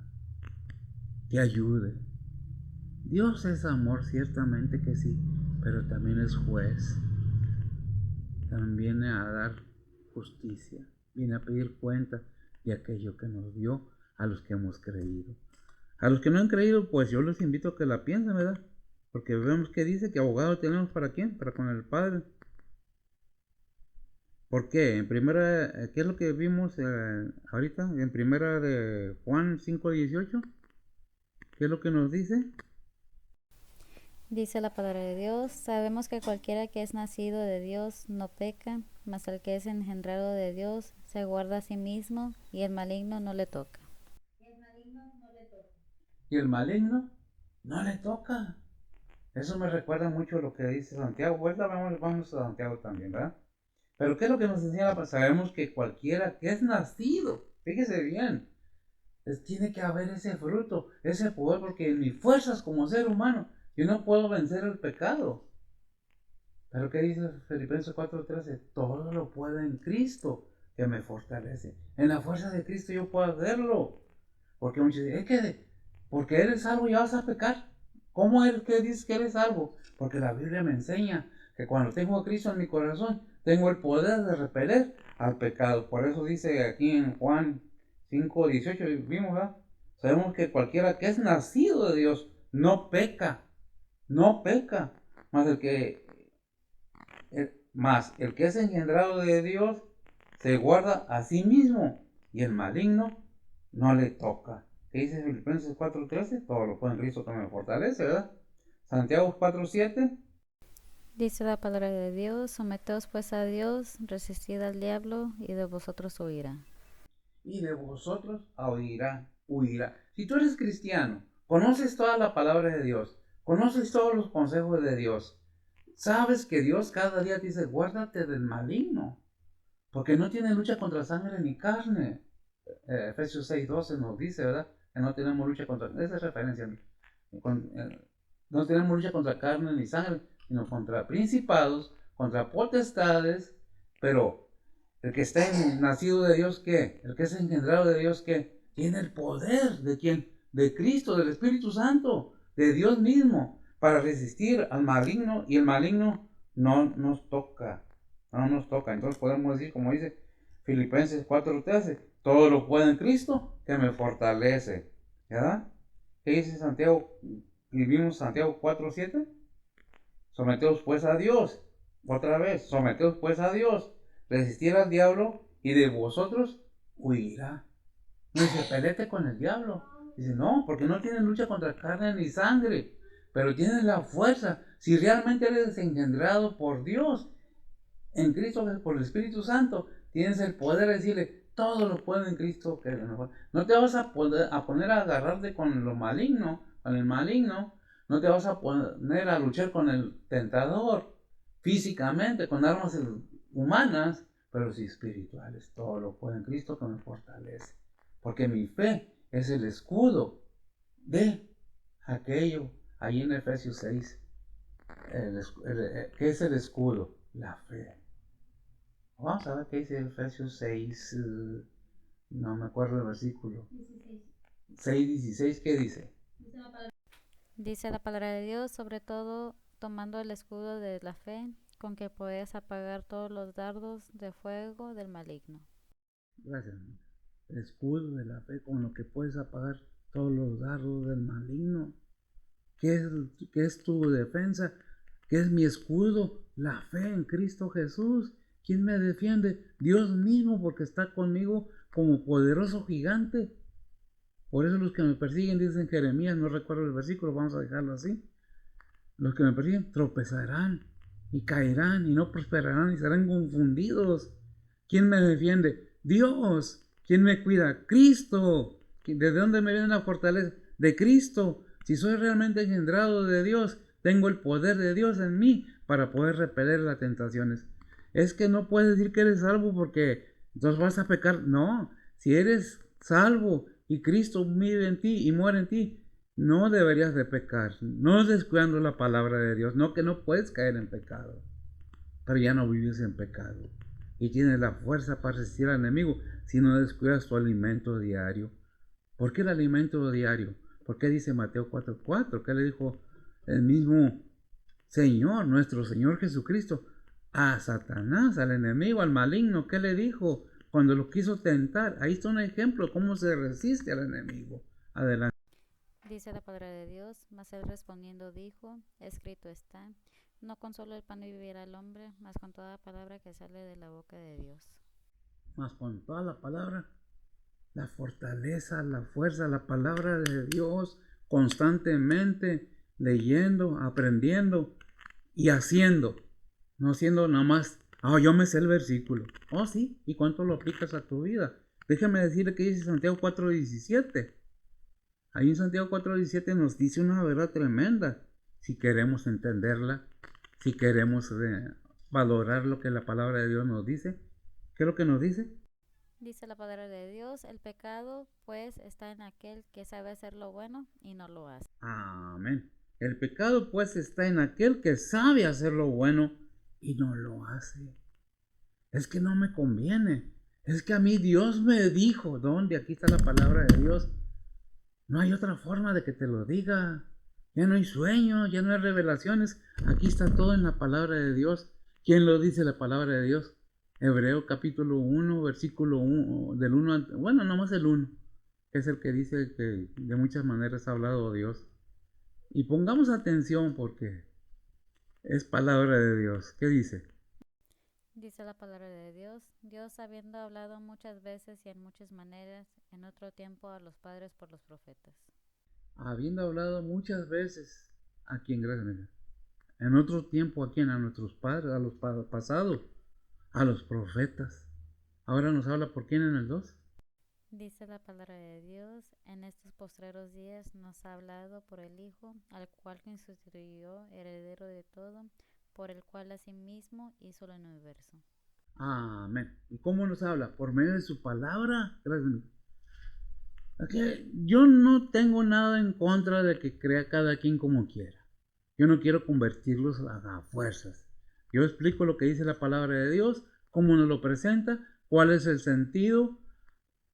te ayude. Dios es amor, ciertamente que sí, pero también es juez. También viene a dar justicia, viene a pedir cuenta de aquello que nos dio a los que hemos creído. A los que no han creído, pues yo les invito a que la piensen, ¿verdad? Porque vemos que dice que abogado tenemos ¿para quién? Para con el Padre. ¿Por qué? En primera, ¿qué es lo que vimos ahorita? En primera de Juan 5:18. ¿Qué es lo que nos dice? Dice la palabra de Dios: sabemos que cualquiera que es nacido de Dios no peca, mas el que es engendrado de Dios se guarda a sí mismo, y el maligno no le toca. Y el maligno no le toca. Eso me recuerda mucho a lo que dice Santiago. Ahorita vamos a Santiago también, ¿verdad? Pero ¿qué es lo que nos enseña? Pues sabemos que cualquiera que es nacido, fíjese bien, tiene que haber ese fruto, ese poder, porque en mis fuerzas como ser humano, yo no puedo vencer el pecado. Pero ¿qué dice Filipenses 4:13? Todo lo puedo en Cristo que me fortalece. En la fuerza de Cristo yo puedo hacerlo. Porque muchos dicen, es que porque eres salvo ya vas a pecar. ¿Cómo es que dices que eres salvo? Porque la Biblia me enseña que cuando tengo a Cristo en mi corazón, tengo el poder de repeler al pecado. Por eso dice aquí en Juan 5:18, vimos, ¿verdad? Sabemos que cualquiera que es nacido de Dios no peca, no peca. Más el que Mas el que es engendrado de Dios se guarda a sí mismo, y el maligno no le toca. ¿Qué dice Filipenses 4:13? Todo lo puede en Cristo que me fortalece, ¿verdad? Santiago 4:7. Dice la palabra de Dios, someteos pues a Dios, resistid al diablo y de vosotros huirá. Y de vosotros huirá. Si tú eres cristiano, conoces toda la palabra de Dios, conoces todos los consejos de Dios, sabes que Dios cada día te dice, guárdate del maligno, porque no tiene lucha contra sangre ni carne. Efesios 6:12 nos dice, ¿verdad? Que no tenemos lucha contra, esa es referencia a mí. No tenemos lucha contra carne ni sangre, sino contra principados, contra potestades, pero el que está nacido de Dios, ¿qué? El que es engendrado de Dios, ¿qué? Tiene el poder ¿de quién? De Cristo, del Espíritu Santo, de Dios mismo, para resistir al maligno, y el maligno no nos toca. No nos toca. Entonces podemos decir, como dice Filipenses 4:13, todo lo puedo en Cristo que me fortalece. ¿Verdad? ¿Qué dice Santiago? Vivimos Santiago 4:7. Someteos pues a Dios. Otra vez, someteos pues a Dios. Resistir al diablo y de vosotros huirá. No dice, pelete con el diablo. Dice, no, porque no tienen lucha contra carne ni sangre, pero tienen la fuerza. Si realmente eres engendrado por Dios, en Cristo, por el Espíritu Santo, tienes el poder de decirle, todo lo puedo en Cristo que es mejor. No te vas a poner a agarrarte con lo maligno, con el maligno. No te vas a poner a luchar con el tentador físicamente, con armas humanas, pero sí espirituales. Todo lo puedo en Cristo que me fortalece. Porque mi fe es el escudo de aquello, ahí en Efesios 6. ¿Qué es el escudo? La fe. Vamos a ver qué dice Efesios 6, no me acuerdo el versículo. 6:16, ¿qué dice? Dice la palabra de Dios, sobre todo tomando el escudo de la fe, con que podés apagar todos los dardos de fuego del maligno. Gracias. El escudo de la fe con lo que puedes apagar todos los dardos del maligno. ¿Qué es tu defensa? ¿Qué es mi escudo? La fe en Cristo Jesús. ¿Quién me defiende? Dios mismo, porque está conmigo como poderoso gigante. Por eso los que me persiguen, dicen Jeremías, no recuerdo el versículo, vamos a dejarlo así. Los que me persiguen tropezarán y caerán y no prosperarán y serán confundidos. ¿Quién me defiende? Dios. ¿Quién me cuida? Cristo. ¿De dónde me viene la fortaleza? De Cristo. Si soy realmente engendrado de Dios, tengo el poder de Dios en mí para poder repeler las tentaciones. Es que no puedes decir que eres salvo porque entonces vas a pecar. No, si eres salvo y Cristo vive en ti y muere en ti, no deberías de pecar, no descuidando la palabra de Dios, no que no puedes caer en pecado, pero ya no vives en pecado y tienes la fuerza para resistir al enemigo si no descuidas tu alimento diario. ¿Por qué el alimento diario? ¿Por qué dice Mateo 4:4? ¿Qué le dijo el mismo Señor, nuestro Señor Jesucristo, a Satanás, al enemigo, al maligno? ¿Qué le dijo cuando lo quiso tentar? Ahí está un ejemplo de cómo se resiste al enemigo. Adelante. Dice la palabra de Dios, mas él respondiendo dijo, escrito está, no con solo el pan vivirá el hombre, mas con toda palabra que sale de la boca de Dios. Mas con toda la palabra, la fortaleza, la fuerza, la palabra de Dios, constantemente leyendo, aprendiendo y haciendo, no siendo nada más, yo me sé el versículo. Oh, sí, ¿y cuánto lo aplicas a tu vida? Déjame decirle que dice Santiago 4:17. Ahí en Santiago 4:17 nos dice una verdad tremenda. Si queremos entenderla, si queremos valorar lo que la palabra de Dios nos dice. ¿Qué es lo que nos dice? Dice la palabra de Dios, el pecado pues está en aquel que sabe hacer lo bueno y no lo hace. Amén. El pecado pues está en aquel que sabe hacer lo bueno y no lo hace. Es que no me conviene. Es que a mí Dios me dijo. ¿Dónde? Aquí está la palabra de Dios. No hay otra forma de que te lo diga. Ya no hay sueños, ya no hay revelaciones. Aquí está todo en la palabra de Dios. ¿Quién lo dice la palabra de Dios? Hebreo capítulo 1, versículo 1, del 1, bueno, nomás el 1, que es el que dice que de muchas maneras ha hablado Dios. Y pongamos atención porque es palabra de Dios. ¿Qué dice? Dice la palabra de Dios, Dios habiendo hablado muchas veces y en muchas maneras, en otro tiempo a los padres por los profetas. Habiendo hablado muchas veces, ¿a quién? Gracias, amiga. En otro tiempo, ¿a quién? A nuestros padres, a los pasados, a los profetas. Ahora nos habla por quién en el 2. Dice la palabra de Dios, en estos postreros días nos ha hablado por el Hijo, al cual constituyó heredero de todo, por el cual asimismo hizo el universo. Amén. ¿Y cómo nos habla? Por medio de su palabra. Gracias, amiga. Okay. Yo no tengo nada en contra de que crea cada quien como quiera. Yo no quiero convertirlos a fuerzas. Yo explico lo que dice la palabra de Dios, cómo nos lo presenta, cuál es el sentido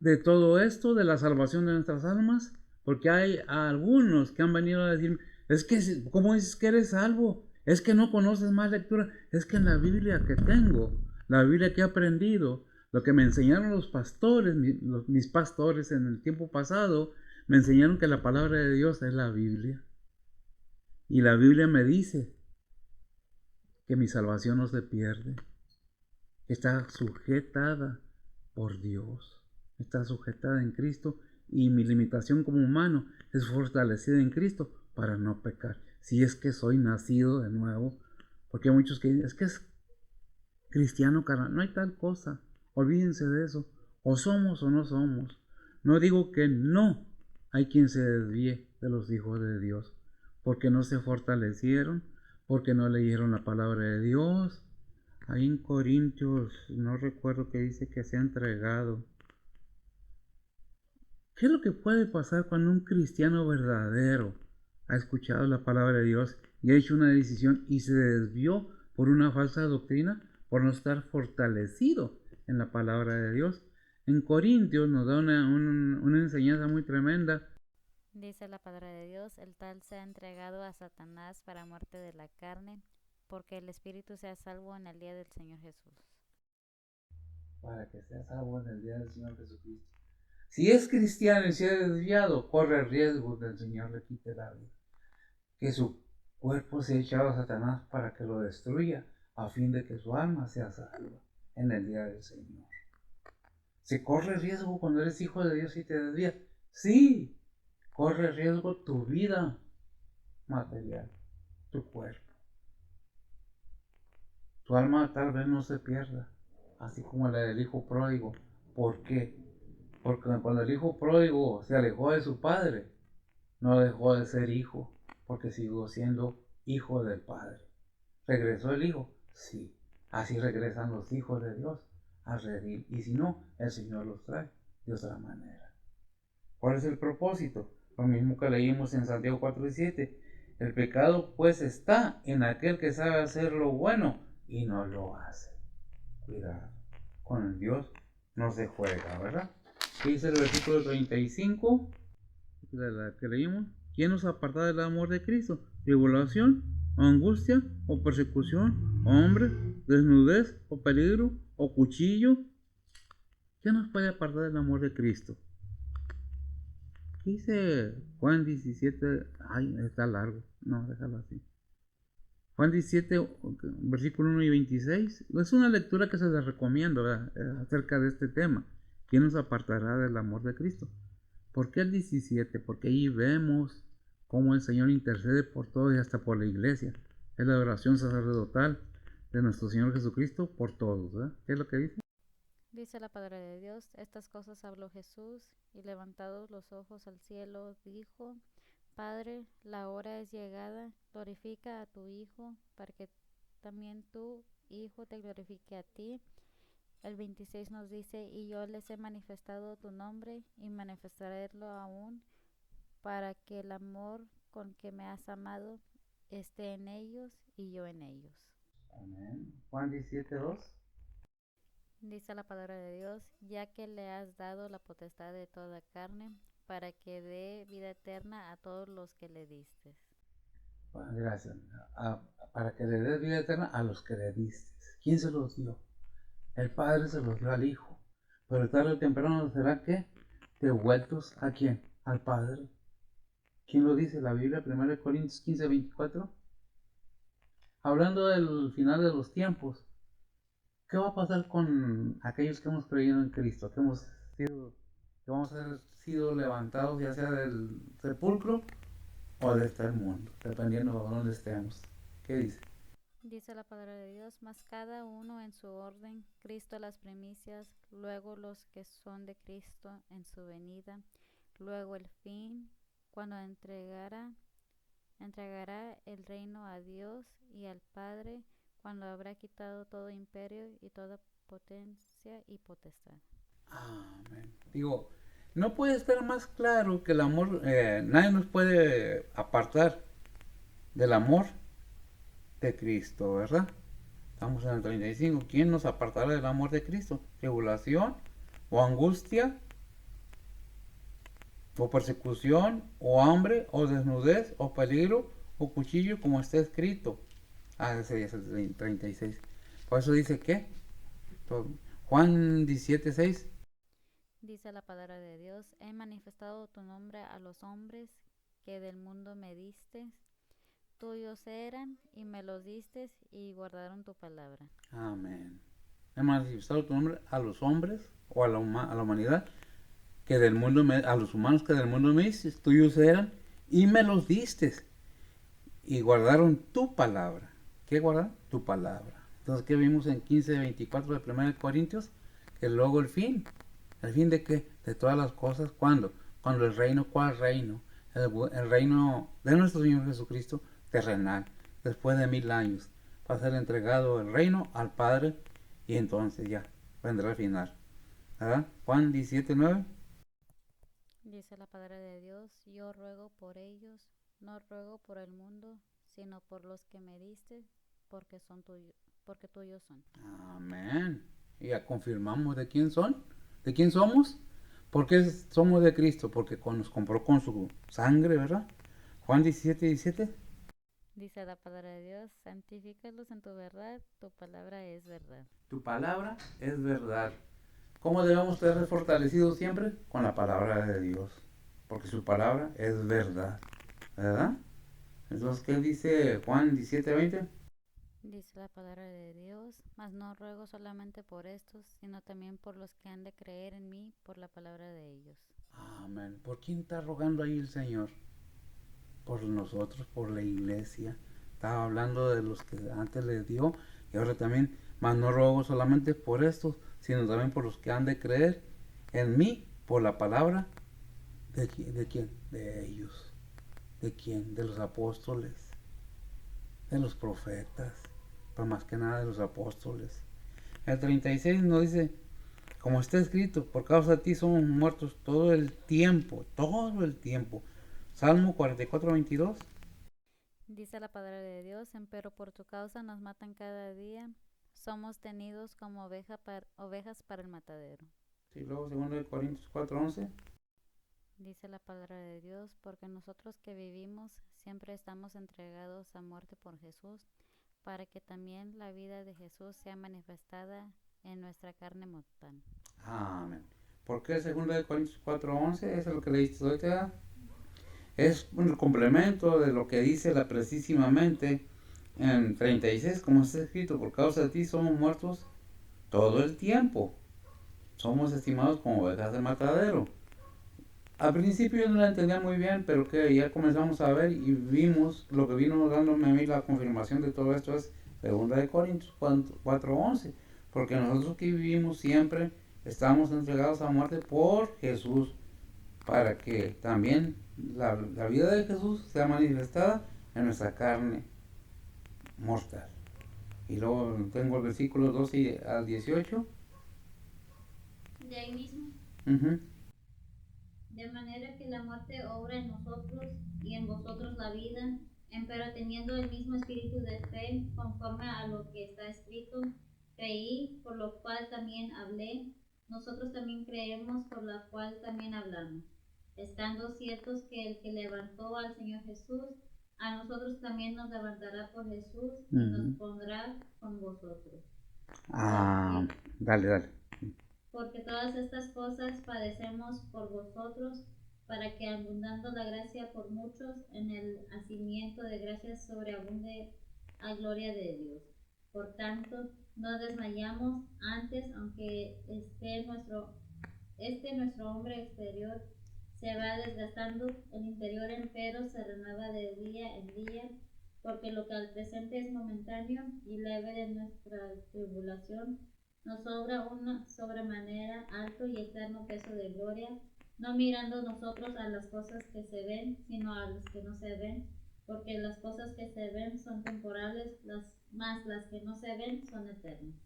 de todo esto, de la salvación de nuestras almas, porque hay algunos que han venido a decir, es que, ¿cómo dices que eres salvo? Es que no conoces más lectura, es que en la Biblia que tengo, la Biblia que he aprendido, lo que me enseñaron los pastores, mis pastores en el tiempo pasado, me enseñaron que la palabra de Dios es la Biblia. Y la Biblia me dice que mi salvación no se pierde, que está sujetada por Dios, está sujetada en Cristo y mi limitación como humano es fortalecida en Cristo para no pecar. Si es que soy nacido de nuevo, porque hay muchos que dicen, es que es cristiano, carnal, no hay tal cosa, olvídense de eso, o somos o no somos. No digo que no hay quien se desvíe de los hijos de Dios, porque no se fortalecieron, porque no leyeron la palabra de Dios. Ahí en Corintios, no recuerdo que dice que se ha entregado. ¿Qué es lo que puede pasar cuando un cristiano verdadero ha escuchado la palabra de Dios y ha hecho una decisión y se desvió por una falsa doctrina, por no estar fortalecido en la palabra de Dios? En Corintios nos da una enseñanza muy tremenda. Dice la palabra de Dios, el tal se ha entregado a Satanás para muerte de la carne, porque el espíritu sea salvo en el día del Señor Jesús. Para que sea salvo en el día del Señor Jesucristo. Si es cristiano y se ha desviado, corre riesgo del Señor le quite la vida. Que su cuerpo sea echado a Satanás para que lo destruya, a fin de que su alma sea salva en el día del Señor. ¿Se corre riesgo cuando eres hijo de Dios y te desvías? Sí, corre riesgo tu vida material, tu cuerpo. Tu alma tal vez no se pierda, así como la del hijo pródigo. ¿Por qué? Porque cuando el hijo pródigo se alejó de su padre, no dejó de ser hijo, porque siguió siendo hijo del Padre. ¿Regresó el hijo? Sí. Así regresan los hijos de Dios a redil. Y si no, el Señor los trae de otra manera. ¿Cuál es el propósito? Lo mismo que leímos en Santiago 4:17. El pecado pues está en aquel que sabe hacer lo bueno y no lo hace. Cuidado. Con el Dios no se juega, ¿verdad? ¿Qué dice el versículo 35? De la que leímos. ¿Quién nos aparta del amor de Cristo? ¿Tribulación, o angustia, o persecución, o hambre, desnudez, o peligro, o cuchillo? ¿Qué nos puede apartar del amor de Cristo? ¿Qué dice Juan 17? Ay, está largo. No, déjalo así. Juan 17, versículo 1 y 26. Es una lectura que se les recomiendo, ¿verdad? Acerca de este tema. ¿Quién nos apartará del amor de Cristo? ¿Por qué el 17? Porque ahí vemos cómo el Señor intercede por todos y hasta por la iglesia. Es la oración sacerdotal de nuestro Señor Jesucristo por todos, ¿verdad? ¿Qué es lo que dice? Dice la palabra de Dios, estas cosas habló Jesús, y levantados los ojos al cielo, dijo, Padre, la hora es llegada, glorifica a tu Hijo, para que también tu Hijo te glorifique a ti. El 26 nos dice, y yo les he manifestado tu nombre, y manifestarélo aún, para que el amor con que me has amado esté en ellos y yo en ellos. Amén. Juan 17:2. Dice la palabra de Dios, ya que le has dado la potestad de toda carne, para que dé vida eterna a todos los que le diste. Bueno, gracias. Para que le des vida eterna a los que le diste. ¿Quién se los dio? El Padre se los dio al Hijo. Pero tarde o temprano será que devueltos ¿a quién? Al Padre. ¿Quién lo dice? La Biblia, 1 Corintios 15:24. Hablando del final de los tiempos, ¿Qué va a pasar con aquellos que hemos creído en Cristo? Que vamos a haber sido levantados ya sea del sepulcro o de este mundo, dependiendo de dónde estemos. ¿Qué dice? Dice la palabra de Dios, mas cada uno en su orden, Cristo las primicias, luego los que son de Cristo en su venida, luego el fin, cuando entregará el reino a Dios y al Padre, cuando habrá quitado todo imperio y toda potencia y potestad. Amén. Digo, no puede estar más claro que el amor, nadie nos puede apartar del amor de Cristo, ¿verdad? Estamos en el 35. ¿Quién nos apartará del amor de Cristo? ¿Tribulación? ¿O angustia? ¿O persecución? ¿O hambre? ¿O desnudez? ¿O peligro? ¿O cuchillo? Como está escrito. Ah, ese ya es el 36. Por eso dice que Juan 17:6. Dice la palabra de Dios, he manifestado tu nombre a los hombres que del mundo me diste, tuyos eran y me los diste y guardaron tu palabra. Amén. He manifestado tu nombre a los hombres o a a la humanidad que del mundo a los humanos que del mundo me diste, tuyos eran y me los diste y guardaron tu palabra. ¿Qué guardan? Tu palabra. Entonces, ¿qué vimos en 15:24 de 1 Corintios? Que luego el fin. ¿El fin de qué? De todas las cosas. ¿Cuándo? Cuando el reino, ¿cuál reino? El reino de nuestro Señor Jesucristo terrenal, después de 1000 años, va a ser entregado el reino al Padre y entonces ya vendrá el final. ¿Verdad? Juan 17:9. Dice la palabra de Dios, yo ruego por ellos, no ruego por el mundo, sino por los que me diste, porque tuyos son. Amén. Y ya confirmamos de quién son, de quién somos. ¿Por qué somos de Cristo? Porque nos compró con su sangre, ¿verdad? Juan 17:17. Dice la palabra de Dios, santifícalos en tu verdad, tu palabra es verdad. Tu palabra es verdad. ¿Cómo debemos ser fortalecidos siempre? Con la palabra de Dios. Porque su palabra es verdad. ¿Verdad? Entonces, ¿qué dice Juan 17:20? Dice la palabra de Dios, mas no ruego solamente por estos, sino también por los que han de creer en mí por la palabra de ellos. Amén. ¿Por quién está rogando ahí el Señor? Por nosotros, por la iglesia. Estaba hablando de los que antes les dio y ahora también, mas no ruego solamente por estos, sino también por los que han de creer en mí por la palabra. ¿De quién? De ellos. ¿De quién? De los apóstoles, de los profetas, pero más que nada de los apóstoles. El 36 nos dice, como está escrito, por causa de ti somos muertos todo el tiempo, todo el tiempo. Salmo 44:22. Dice la palabra de Dios, empero por tu causa nos matan cada día, somos tenidos como ovejas para el matadero. Y luego 2 Corintios 4:11. Dice la palabra de Dios, porque nosotros que vivimos siempre estamos entregados a muerte por Jesús, para que también la vida de Jesús sea manifestada en nuestra carne mortal. Amén. ¿Por qué 2 Corintios 4:11? Eso es lo que leíste ahorita. Es un complemento de lo que dice la precisamente en 36, como está escrito, por causa de ti somos muertos todo el tiempo. Somos estimados como ovejas de matadero. Al principio yo no la entendía muy bien, pero que ya comenzamos a ver y vimos lo que vino dándome a mí la confirmación de todo esto es 2 Corintios 4:11, porque nosotros que vivimos siempre estamos entregados a muerte por Jesús, para que también la vida de Jesús sea manifestada en nuestra carne mortal. Y luego tengo el versículo 12 al 18. De ahí mismo, Uh-huh. de manera que la muerte obra en nosotros y en vosotros la vida, empero teniendo el mismo espíritu de fe, conforme a lo que está escrito, creí, por lo cual también hablé, nosotros también creemos, por lo cual también hablamos, estando ciertos que el que levantó al Señor Jesús, a nosotros también nos levantará por Jesús y nos pondrá con vosotros. Ah, dale. Porque todas estas cosas padecemos por vosotros, para que abundando la gracia por muchos, en el hacimiento de gracias sobreabunde a gloria de Dios. Por tanto, no desmayamos antes, aunque nuestro hombre exterior se va desgastando, el interior empero se renueva de día en día, porque lo que al presente es momentáneo y leve de nuestra tribulación, nos sobra una sobremanera alto y eterno peso de gloria, no mirando nosotros a las cosas que se ven, sino a las que no se ven, porque las cosas que se ven son temporales, más las que no se ven son eternas.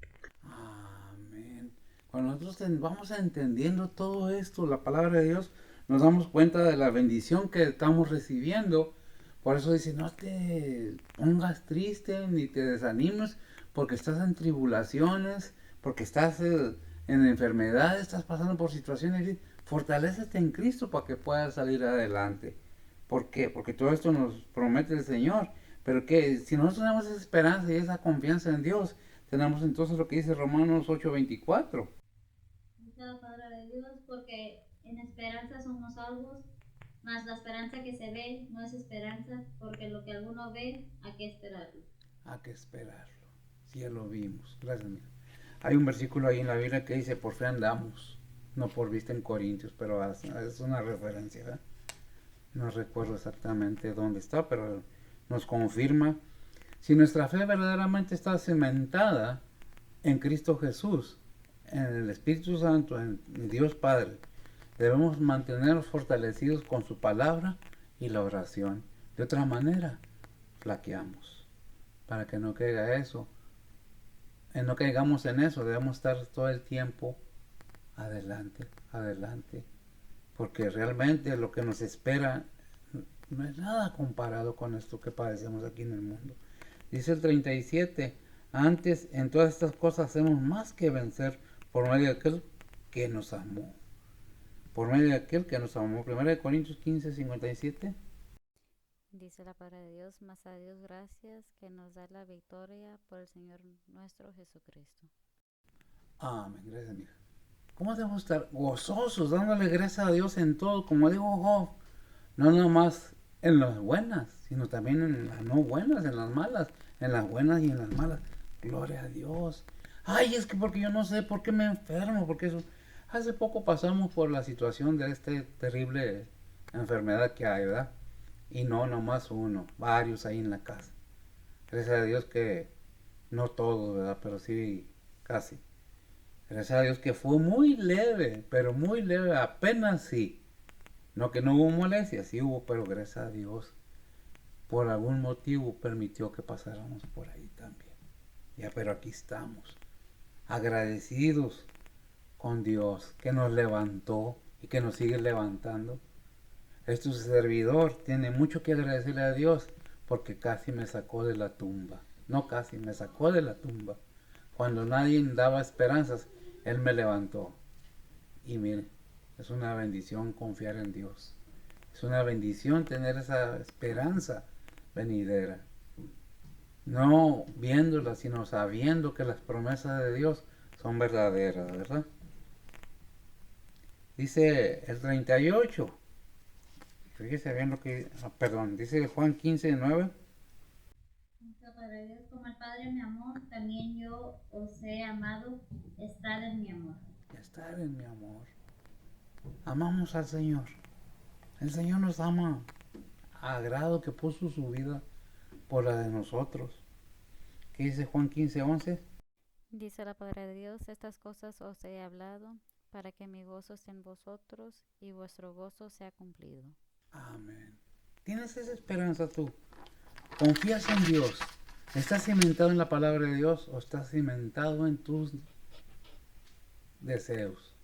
Amén. Cuando nosotros vamos entendiendo todo esto, la palabra de Dios, nos damos cuenta de la bendición que estamos recibiendo. Por eso dice, no te pongas triste ni te desanimes porque estás en tribulaciones, porque estás en enfermedad, estás pasando por situaciones. Fortalécete en Cristo para que puedas salir adelante. ¿Por qué? Porque todo esto nos promete el Señor. Pero que si nosotros tenemos esa esperanza y esa confianza en Dios, tenemos entonces lo que dice Romanos 8:24. Dice la palabra de Dios, porque en esperanza somos salvos, mas la esperanza que se ve no es esperanza, porque lo que alguno ve, ¿a qué esperarlo? Hay que esperarlo. Si ya lo vimos. Gracias, mija. Hay un versículo ahí en la Biblia que dice, por fe andamos. No por vista en Corintios, pero es una referencia, ¿verdad? No recuerdo exactamente dónde está, pero nos confirma. Si nuestra fe verdaderamente está cimentada en Cristo Jesús, en el Espíritu Santo, en Dios Padre, debemos mantenernos fortalecidos con su palabra y la oración. De otra manera, flaqueamos. Para que no caiga eso, no caigamos en eso, debemos estar todo el tiempo adelante, adelante. Porque realmente lo que nos espera no es nada comparado con esto que padecemos aquí en el mundo. Dice el 37, antes en todas estas cosas hacemos más que vencer por medio de aquel que nos amó. Por medio de aquel que nos amó. 1 Corintios 15:57. Dice la palabra de Dios, mas a Dios gracias que nos da la victoria por el Señor nuestro Jesucristo. Amén, gracias, mija. ¿Cómo debemos estar gozosos, dándole gracias a Dios en todo? Como dijo Job, no nomás en las buenas, sino también en las no buenas, en las malas, en las buenas y en las malas. Gloria a Dios. Ay, es que porque yo no sé por qué me enfermo, porque eso. Hace poco pasamos por la situación de esta terrible enfermedad que hay, ¿verdad? Y no nomás uno, varios ahí en la casa. Gracias a Dios que no todos, ¿verdad? Pero sí casi. Gracias a Dios que fue muy leve, pero muy leve, apenas sí. No que no hubo molestia, sí hubo, pero gracias a Dios, por algún motivo permitió que pasáramos por ahí también. Ya, pero aquí estamos, agradecidos con Dios, que nos levantó y que nos sigue levantando. Este servidor tiene mucho que agradecerle a Dios, porque casi me sacó de la tumba. No casi, me sacó de la tumba. Cuando nadie daba esperanzas, Él me levantó. Y mire, es una bendición confiar en Dios. Es una bendición tener esa esperanza venidera. No viéndola, sino sabiendo que las promesas de Dios son verdaderas, ¿verdad? Dice el 38. Fíjese bien lo que... dice Juan 15:9. Para Dios, como el Padre me amó, también yo os he amado, estad en mi amor. Estar en mi amor. Amamos al Señor. El Señor nos ama a grado que puso su vida por la de nosotros. ¿Qué dice Juan 15:11? Dice la palabra de Dios, estas cosas os he hablado para que mi gozo esté en vosotros y vuestro gozo sea cumplido. Amén. ¿Tienes esa esperanza tú? ¿Confías en Dios? ¿Estás cimentado en la palabra de Dios o estás cimentado en tus deseos?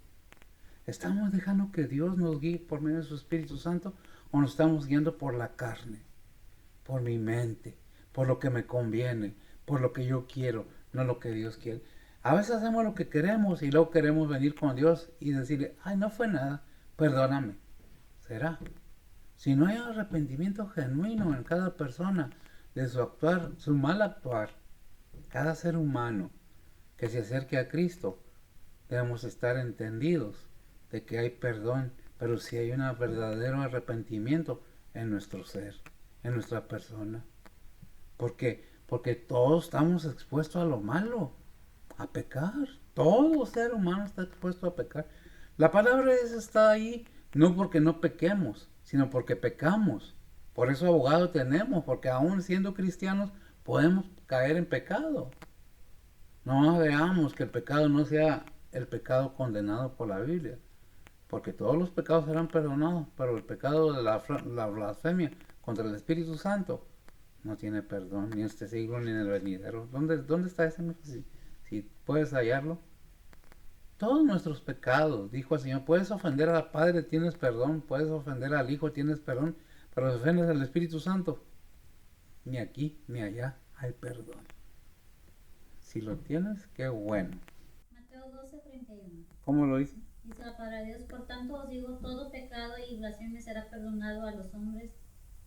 ¿Estamos dejando que Dios nos guíe por medio de su Espíritu Santo o nos estamos guiando por la carne, por mi mente, por lo que me conviene, por lo que yo quiero, no lo que Dios quiere? A veces hacemos lo que queremos y luego queremos venir con Dios y decirle, ay, no fue nada, perdóname. ¿Será? Si no hay arrepentimiento genuino en cada persona de su actuar, su mal actuar, cada ser humano que se acerque a Cristo, debemos estar entendidos de que hay perdón, pero si hay un verdadero arrepentimiento en nuestro ser, en nuestra persona. ¿Por qué? porque todos estamos expuestos a lo malo, a pecar. Todo ser humano está expuesto a pecar. La palabra esa está ahí no porque no pequemos, sino porque pecamos. Por eso abogado tenemos, porque aún siendo cristianos podemos caer en pecado. No veamos que el pecado no sea el pecado condenado por la Biblia, porque todos los pecados serán perdonados, pero el pecado de la blasfemia contra el Espíritu Santo no tiene perdón, ni en este siglo ni en el venidero. ¿Dónde está ese? Si puedes hallarlo. Todos nuestros pecados, dijo el Señor, puedes ofender al Padre, tienes perdón, puedes ofender al Hijo, tienes perdón, pero si ofendes al Espíritu Santo, ni aquí ni allá hay perdón. Si lo tienes, qué bueno. Mateo 12:31. ¿Cómo lo dice? Dice la palabra de Dios, por tanto os digo, todo pecado y blasfemia será perdonado a los hombres,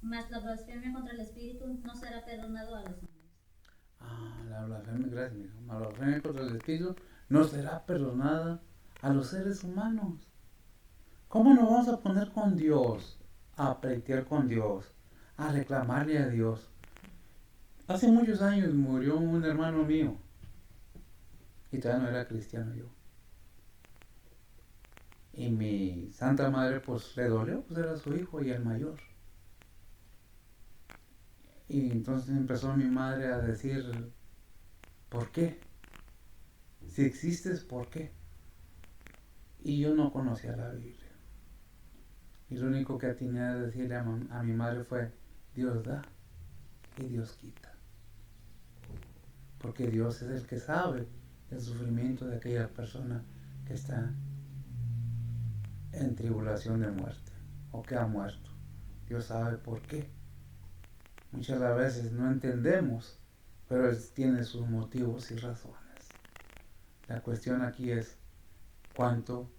mas la blasfemia contra el Espíritu no será perdonado a los hombres. La blasfemia, gracias, mi hijo. La blasfemia contra el Espíritu no será perdonada a los seres humanos. ¿Cómo nos vamos a poner con Dios? A pleitear con Dios, a reclamarle a Dios. Hace muchos años murió un hermano mío y todavía no era cristiano yo. Y mi Santa Madre pues le dolió, pues era su hijo y el mayor. Y entonces empezó mi madre a decir, ¿por qué? Si existes, ¿por qué? Y yo no conocía la Biblia. Y lo único que atiné a decirle a mi madre fue, Dios da y Dios quita. Porque Dios es el que sabe el sufrimiento de aquella persona que está en tribulación de muerte o que ha muerto. Dios sabe por qué. Muchas veces no entendemos, pero Él tiene sus motivos y razones. La cuestión aquí es cuando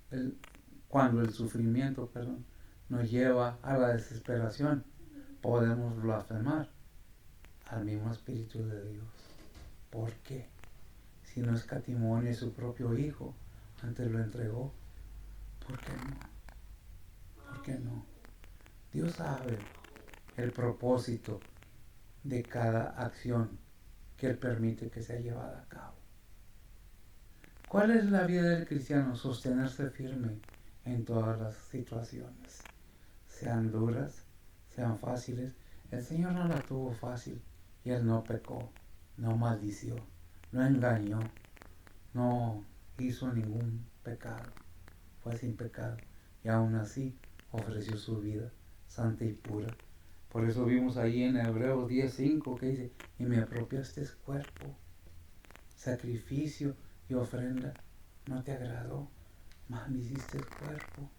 el sufrimiento, nos lleva a la desesperación, podemos blasfemar al mismo Espíritu de Dios. ¿Por qué? Si no escatimó ni su propio Hijo, antes lo entregó, ¿por qué no? ¿Por qué no? Dios sabe el propósito de cada acción que Él permite que sea llevada a cabo. ¿Cuál es la vida del cristiano? Sostenerse firme en todas las situaciones, sean duras, sean fáciles. El Señor no la tuvo fácil y Él no pecó, no maldició, no engañó, no hizo ningún pecado, fue sin pecado y aún así ofreció su vida santa y pura. Por eso vimos ahí en Hebreos 10:5 que dice, y me apropiaste cuerpo, sacrificio y ofrenda, no te agradó, mas me hiciste cuerpo,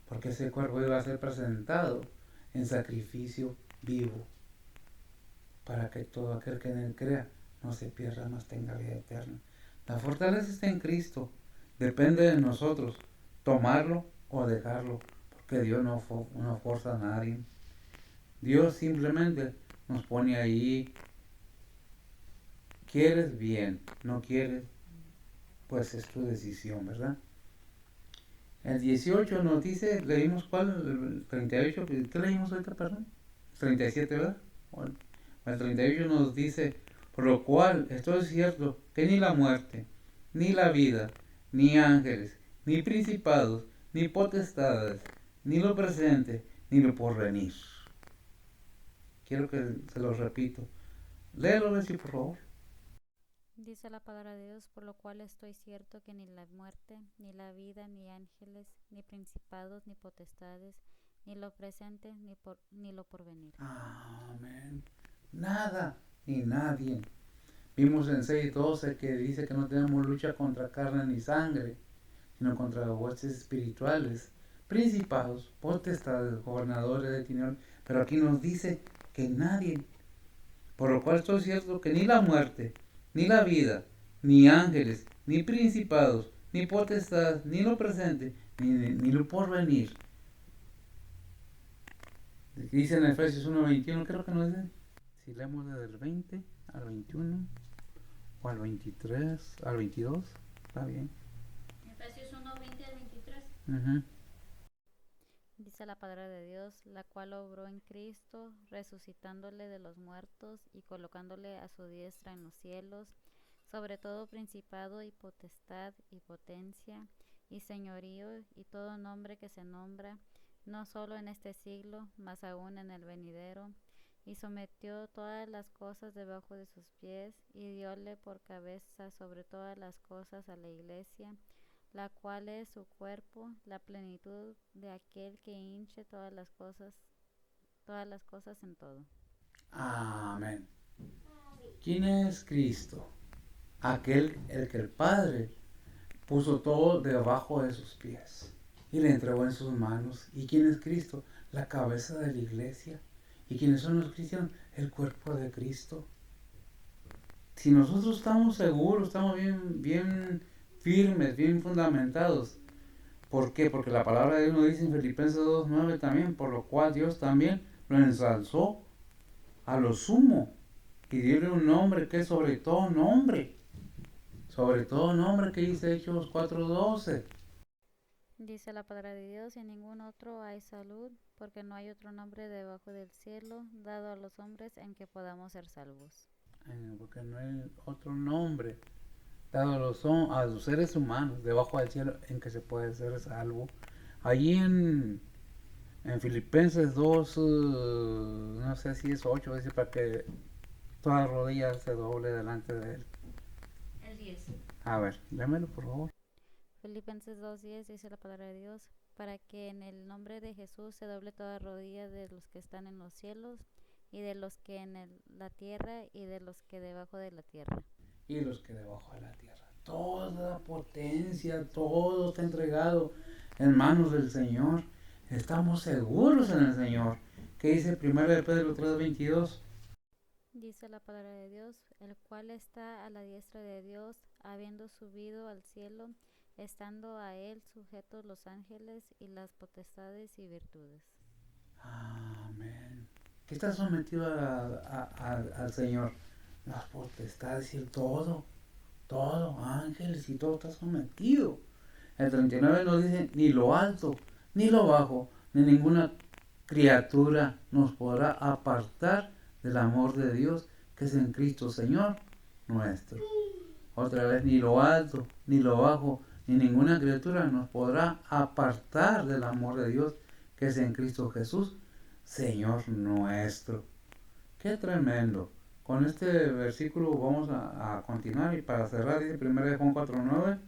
porque ese cuerpo iba a ser presentado en sacrificio vivo, para que todo aquel que en él crea no se pierda, mas tenga vida eterna. La fortaleza está en Cristo, depende de nosotros tomarlo o dejarlo, porque Dios no forza a nadie. Dios simplemente nos pone ahí. ¿Quieres? Bien. ¿No quieres? Pues es tu decisión, ¿verdad? El 18 nos dice, leímos cuál, el 38, ¿qué leímos ahorita, perdón? 37, ¿verdad? Bueno, el 38 nos dice, por lo cual esto es cierto, que ni la muerte, ni la vida, ni ángeles, ni principados, ni potestades, ni lo presente, ni lo porvenir. Quiero que se lo repito. Léelo, Bessie, por favor. Dice la palabra de Dios, por lo cual estoy cierto que ni la muerte, ni la vida, ni ángeles, ni principados, ni potestades, ni lo presente, ni lo porvenir. Amén. Nada ni nadie. Vimos en 6:12 que dice que no tenemos lucha contra carne ni sangre, sino contra huestes espirituales, principados, potestades, gobernadores de tinieblas. Pero aquí nos dice que nadie. Por lo cual estoy cierto que ni la muerte, ni la vida, ni ángeles, ni principados, ni potestades, ni lo presente, ni lo porvenir. Dice en Efesios 1:21, creo que nos dice, si leemos desde el 20 al 21, o al 23, al 22, está bien. Efesios 1:20 al 23. Dice Dice la palabra de Dios, la cual obró en Cristo, resucitándole de los muertos y colocándole a su diestra en los cielos, sobre todo principado y potestad y potencia y señorío y todo nombre que se nombra, no solo en este siglo, mas aún en el venidero, y sometió todas las cosas debajo de sus pies, y dióle por cabeza sobre todas las cosas a la iglesia, la cual es su cuerpo, la plenitud de aquel que hinche todas las cosas en todo. Amén. ¿Quién es Cristo? Aquel el que el Padre puso todo debajo de sus pies y le entregó en sus manos. ¿Y quién es Cristo? La cabeza de la iglesia. ¿Y quiénes son los cristianos? El cuerpo de Cristo. Si nosotros estamos seguros, estamos bien firmes, bien fundamentados. ¿Por qué? Porque la palabra de Dios nos dice en Filipenses 2:9 también, por lo cual Dios también lo ensalzó a lo sumo y diole un nombre que es sobre todo nombre. Sobre todo nombre que dice Hechos 4:12. Dice la palabra de Dios, y en ningún otro hay salud, porque no hay otro nombre debajo del cielo dado a los hombres en que podamos ser salvos. Porque no hay otro nombre dado a los seres humanos debajo del cielo en que se puede ser salvo. Allí en Filipenses 2, no sé si es 8, dice para que toda rodilla se doble delante de él. El 10. A ver, lémelo por favor. Filipenses 2:10 dice la palabra de Dios, para que en el nombre de Jesús se doble toda rodilla de los que están en los cielos y de los que en la tierra y de los que debajo de la tierra. Y los que debajo de la tierra. Toda potencia, todo está entregado en manos del Señor. Estamos seguros en el Señor. ¿Qué dice 1 de Pedro 3:22? Dice la palabra de Dios, el cual está a la diestra de Dios, habiendo subido al cielo, estando a él sujetos los ángeles y las potestades y virtudes. Amén. ¿Qué está sometido al Señor? Las potestades y todo, ángeles y todo está sometido. El 39 nos dice, ni lo alto, ni lo bajo, ni ninguna criatura nos podrá apartar del amor de Dios que es en Cristo Señor nuestro. Otra vez, ni lo alto, ni lo bajo, ni ninguna criatura nos podrá apartar del amor de Dios que es en Cristo Jesús, Señor nuestro. Qué tremendo. Con este versículo vamos a continuar y para cerrar dice 1 Juan 4:9.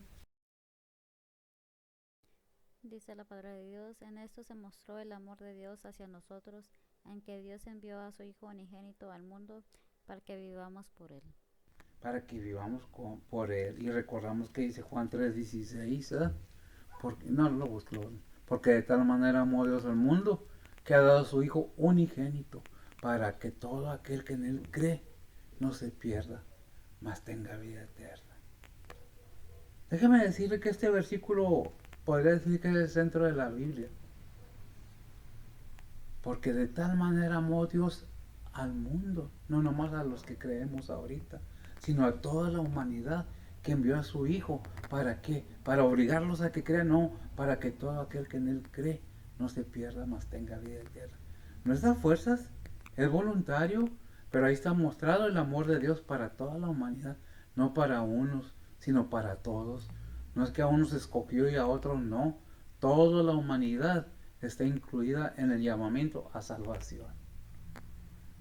Dice la palabra de Dios, en esto se mostró el amor de Dios hacia nosotros, en que Dios envió a su Hijo unigénito al mundo para que vivamos por él. Para que vivamos por Él. Y recordamos que dice Juan 3:16, ¿eh? Porque, no lo busco. Porque de tal manera amó Dios al mundo que ha dado a su Hijo unigénito para que todo aquel que en Él cree no se pierda, mas tenga vida eterna. Déjeme decirle que este versículo podría decir que es el centro de la Biblia. Porque de tal manera amó Dios al mundo, no nomás a los que creemos ahorita, sino a toda la humanidad que envió a su Hijo. ¿Para qué? Para obligarlos a que crean, no, para que todo aquel que en Él cree no se pierda, mas tenga vida eterna. No es a fuerzas, es voluntario, pero ahí está mostrado el amor de Dios para toda la humanidad, no para unos, sino para todos. No es que a unos escogió y a otros no, toda la humanidad está incluida en el llamamiento a salvación.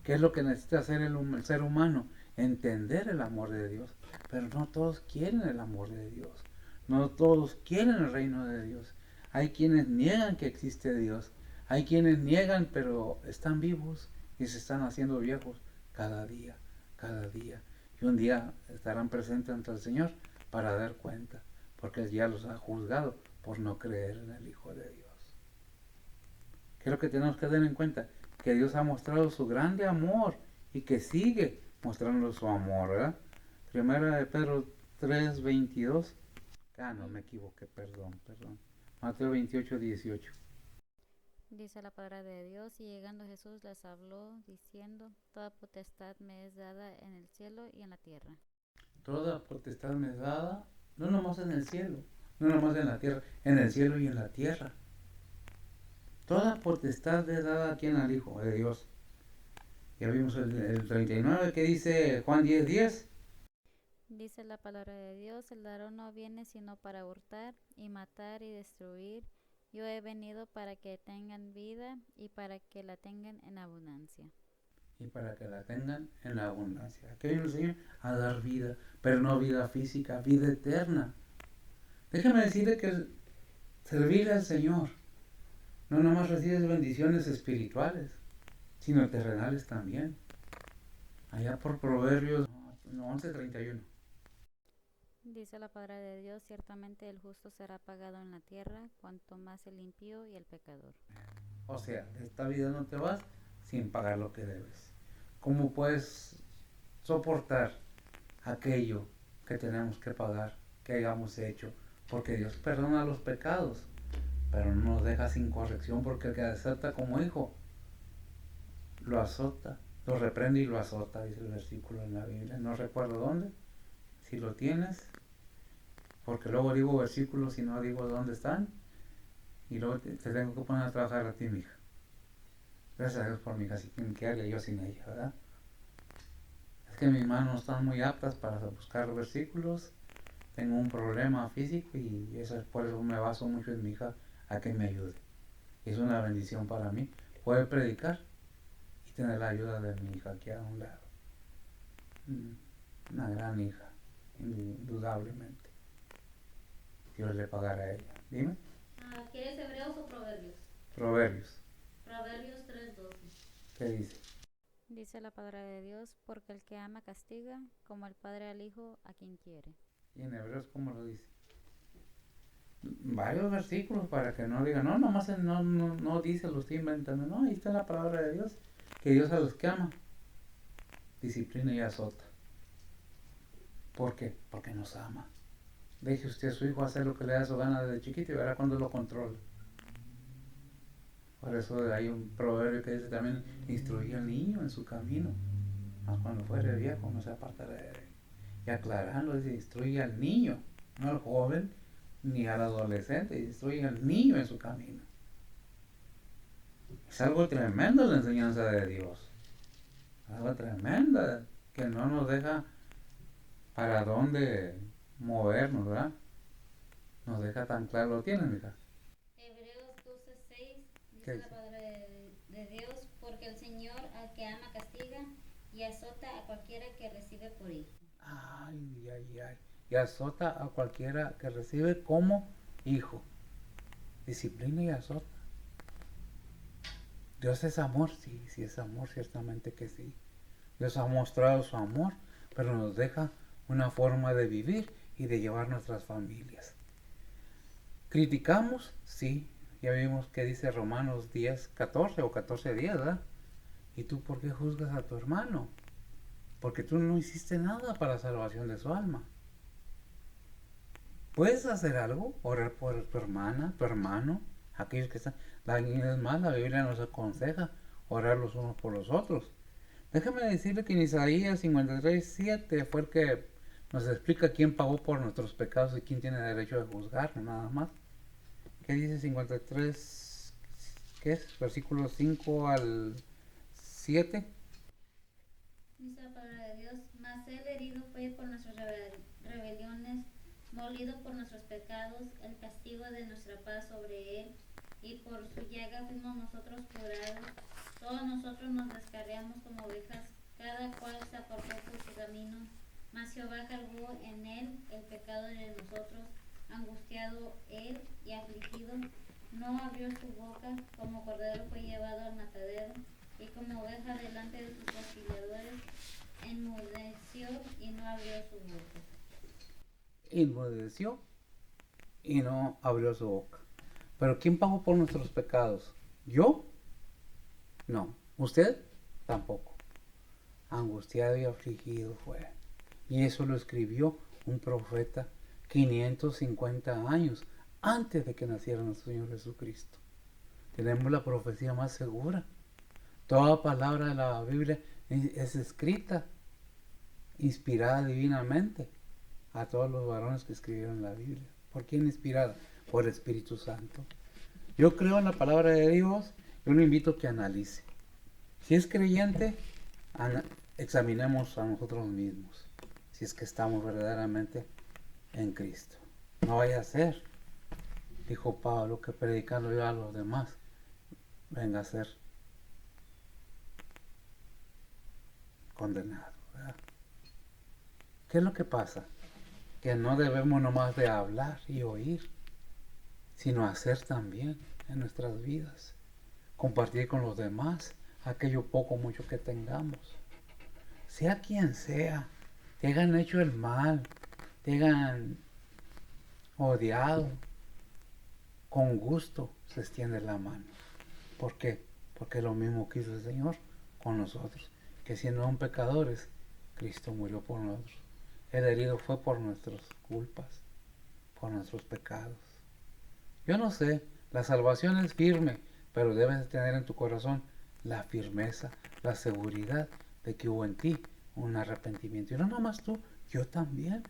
¿Qué es lo que necesita hacer el ser humano? Entender el amor de Dios. Pero no todos quieren el amor de Dios. No todos quieren el reino de Dios. Hay quienes niegan que existe Dios. Hay quienes niegan pero están vivos y se están haciendo viejos cada día, cada día. Y un día estarán presentes ante el Señor para dar cuenta, porque Él ya los ha juzgado por no creer en el Hijo de Dios. ¿Qué es lo que tenemos que tener en cuenta? Que Dios ha mostrado su grande amor y que sigue mostrando su amor, ¿verdad? Primera de Pedro 3:22. No me equivoqué, perdón. Mateo 28:18. Dice la palabra de Dios, y llegando Jesús les habló, diciendo, toda potestad me es dada en el cielo y en la tierra. Toda potestad me es dada, no nomás en el cielo, no nomás en la tierra, en el cielo y en la tierra. Toda potestad es dada a quien, al Hijo de Dios. Ya vimos el 39 que dice Juan 10:10. Dice la palabra de Dios, el ladrón no viene sino para hurtar y matar y destruir. Yo he venido para que tengan vida y para que la tengan en abundancia. Y para que la tengan en la abundancia. ¿Qué viene el Señor? A dar vida, pero no vida física, vida eterna. Déjeme decirle que servir al Señor no nomás recibes bendiciones espirituales, sino terrenales también. Allá por Proverbios 11:31. Dice la palabra de Dios, ciertamente el justo será pagado en la tierra, cuanto más el impío y el pecador. O sea, de esta vida no te vas sin pagar lo que debes. ¿Cómo puedes soportar aquello que tenemos que pagar, que hayamos hecho? Porque Dios perdona los pecados, pero no nos deja sin corrección, porque el que acepta como hijo lo azota, lo reprende y lo azota, dice el versículo en la Biblia. No recuerdo dónde, si lo tienes, porque luego digo versículos y no digo dónde están, y luego te tengo que poner a trabajar a ti, mija. Gracias a Dios por mi hija, así que haría yo sin ella, ¿verdad? Es que mis manos no están muy aptas para buscar versículos, tengo un problema físico y eso es por eso me baso mucho en mi hija a que me ayude. Es una bendición para mí poder predicar y tener la ayuda de mi hija aquí a un lado. Una gran hija, indudablemente. Dios le pagará a ella. Dime. ¿Quieres Hebreos o Proverbios? Proverbios. Proverbios 3:12. ¿Qué dice? Dice la palabra de Dios, porque el que ama castiga, como el padre al hijo a quien quiere. ¿Y en Hebreos cómo lo dice? Varios versículos para que no digan, no, nomás no dice, lo estoy inventando. No, ahí está la palabra de Dios, que Dios a los que ama disciplina y azota. ¿Por qué? Porque nos ama. Deje usted a su hijo hacer lo que le da su gana desde chiquito y verá cuando lo controla. Por eso hay un proverbio que dice también, instruye al niño en su camino, mas cuando fuere viejo no se apartará de él. Y aclarando, dice, instruye al niño, no al joven ni al adolescente, instruye al niño en su camino. Es algo tremendo la enseñanza de Dios, algo tremenda que no nos deja para dónde movernos, ¿verdad? Nos deja tan claro. ¿Lo tienes, mija? Hebreos 12:6 ¿Qué dice dice? la palabra de Dios, porque el Señor al que ama castiga y azota a cualquiera que recibe por hijo. Ay, ay, ay. Y azota a cualquiera que recibe como hijo. Disciplina y azota. Dios es amor, sí, sí es amor, ciertamente que sí. Dios ha mostrado su amor, pero nos deja una forma de vivir y de llevar nuestras familias. ¿Criticamos? Sí. Ya vimos que dice Romanos 10:14 o 14:10, ¿verdad? ¿Y tú por qué juzgas a tu hermano? Porque tú no hiciste nada para la salvación de su alma. ¿Puedes hacer algo? Orar por tu hermana, tu hermano, aquellos que están... La Biblia nos aconseja orar los unos por los otros. Déjame decirle que en Isaías 53:7 fue el que nos explica quién pagó por nuestros pecados y quién tiene derecho de juzgarnos, nada más. ¿Qué dice 53? ¿Qué es? Versículos 5 al 7. Dice la palabra de Dios, mas él herido fue por nuestras rebeliones, molido por nuestros pecados, el castigo de nuestra paz sobre él, y por su llaga fuimos nosotros curados. Todos nosotros nos descarriamos como ovejas, cada cual se apartó por su camino, mas Jehová cargó en él el pecado de nosotros. Angustiado él y afligido, no abrió su boca, como cordero fue llevado al matadero, y como oveja delante de sus auxiliadores, enmudeció y no abrió su boca. Enmudeció y no abrió su boca. Pero ¿quién pagó por nuestros pecados? ¿Yo? No. ¿Usted? Tampoco. Angustiado y afligido fue. Y eso lo escribió un profeta 550 años antes de que naciera nuestro Señor Jesucristo. Tenemos la profecía más segura. Toda palabra de la Biblia es escrita, inspirada divinamente a todos los varones que escribieron la Biblia. ¿Por quién inspirada? Por el Espíritu Santo. Yo creo en la palabra de Dios, yo lo invito a que analice. Si es creyente, examinemos a nosotros mismos, si es que estamos verdaderamente en Cristo. No vaya a ser, dijo Pablo, que predicando yo a los demás venga a ser condenado, ¿verdad? ¿Qué es lo que pasa? Que no debemos nomás de hablar y oír, sino hacer también en nuestras vidas. Compartir con los demás aquello poco o mucho que tengamos. Sea quien sea, te hayan hecho el mal, te hayan odiado, con gusto se extiende la mano. ¿Por qué? Porque lo mismo que hizo el Señor con nosotros, que siendo aún pecadores, Cristo murió por nosotros. El herido fue por nuestras culpas, por nuestros pecados. Yo no sé, la salvación es firme, pero debes tener en tu corazón la firmeza, la seguridad de que hubo en ti un arrepentimiento. Y no nomás tú, yo también.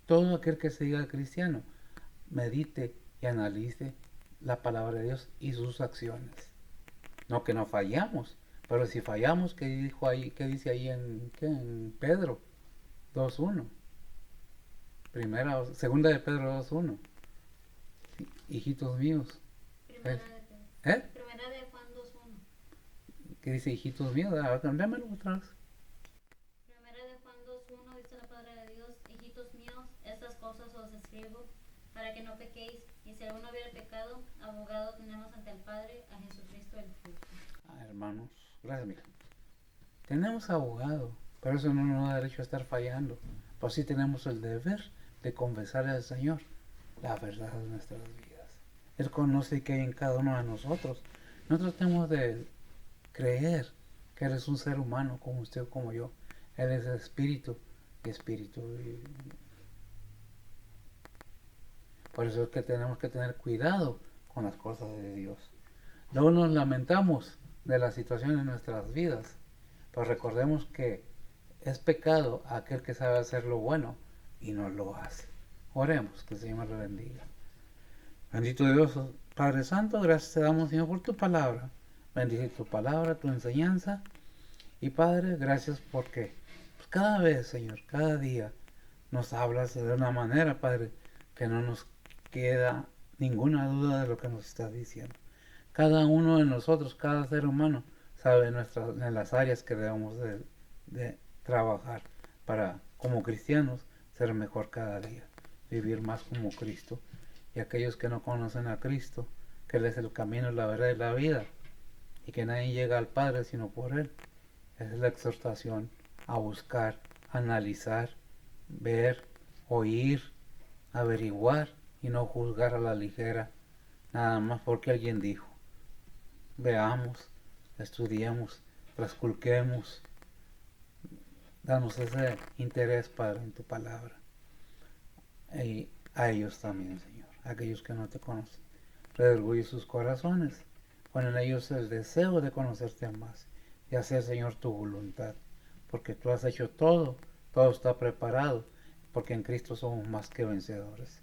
Todo aquel que se diga cristiano, medite y analice la palabra de Dios y sus acciones. No que no fallamos, pero si fallamos, ¿qué dijo ahí? ¿Qué dice ahí en Pedro 2:1? Segunda de Pedro 2:1. Hijitos míos. Primera de Juan 2:1. ¿Qué dice hijitos míos? Dámelo otra vez. Primera de Juan 2:1 dice la palabra de Dios: hijitos míos, estas cosas os escribo para que no pequéis, y si alguno hubiera pecado, abogado tenemos ante el Padre, a Jesucristo el justo. Hermanos, gracias, mija. Tenemos abogado, pero eso no nos da derecho a estar fallando. Pues sí tenemos el deber de confesarle al Señor la verdad de nuestras vidas. Él conoce qué hay en cada uno de nosotros. Nosotros tenemos de creer que Él es un ser humano como usted o como yo. Él es espíritu y espíritu. Por eso es que tenemos que tener cuidado con las cosas de Dios. Luego nos lamentamos de la situación en nuestras vidas, pero recordemos que es pecado aquel que sabe hacer lo bueno y no lo hace. Oremos, que el Señor lo bendiga. Bendito Dios, Padre Santo, gracias te damos, Señor, por tu palabra. Bendice tu palabra, tu enseñanza. Y Padre, gracias porque pues, cada vez, Señor, cada día nos hablas de una manera, Padre, que no nos queda ninguna duda de lo que nos estás diciendo. Cada uno de nosotros, cada ser humano, sabe en las áreas que debemos de trabajar para, como cristianos, ser mejor cada día, vivir más como Cristo. Y aquellos que no conocen a Cristo, que Él es el camino, la verdad y la vida, y que nadie llega al Padre sino por Él. Esa es la exhortación a buscar, analizar, ver, oír, averiguar y no juzgar a la ligera, nada más porque alguien dijo. Veamos, estudiemos, trasculquemos, danos ese interés, Padre, en tu palabra. Y a ellos también, Señor, a aquellos que no te conocen. Redarguye sus corazones, pon en ellos el deseo de conocerte más y hacer, Señor, tu voluntad, porque tú has hecho todo, todo está preparado, porque en Cristo somos más que vencedores.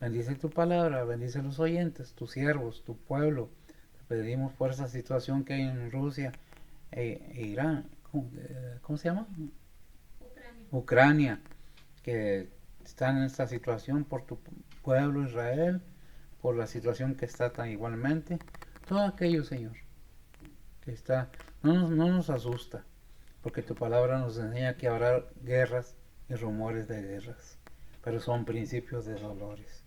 Bendice tu palabra, bendice los oyentes, tus siervos, tu pueblo. Te pedimos por esa situación que hay en Rusia e Irán, ¿cómo se llama? Ucrania, que están en esta situación por tu pueblo Israel, por la situación que está tan igualmente. Todo aquello, Señor, que está, no nos asusta, porque tu palabra nos enseña que habrá guerras y rumores de guerras, pero son principios de dolores.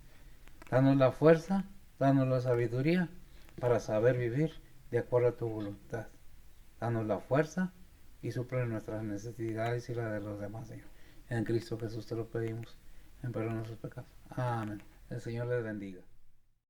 Danos la fuerza, danos la sabiduría para saber vivir de acuerdo a tu voluntad. Danos la fuerza y suple nuestras necesidades y las de los demás, Señor. En Cristo Jesús te lo pedimos, en perdón de nuestros pecados. Amén. El Señor les bendiga.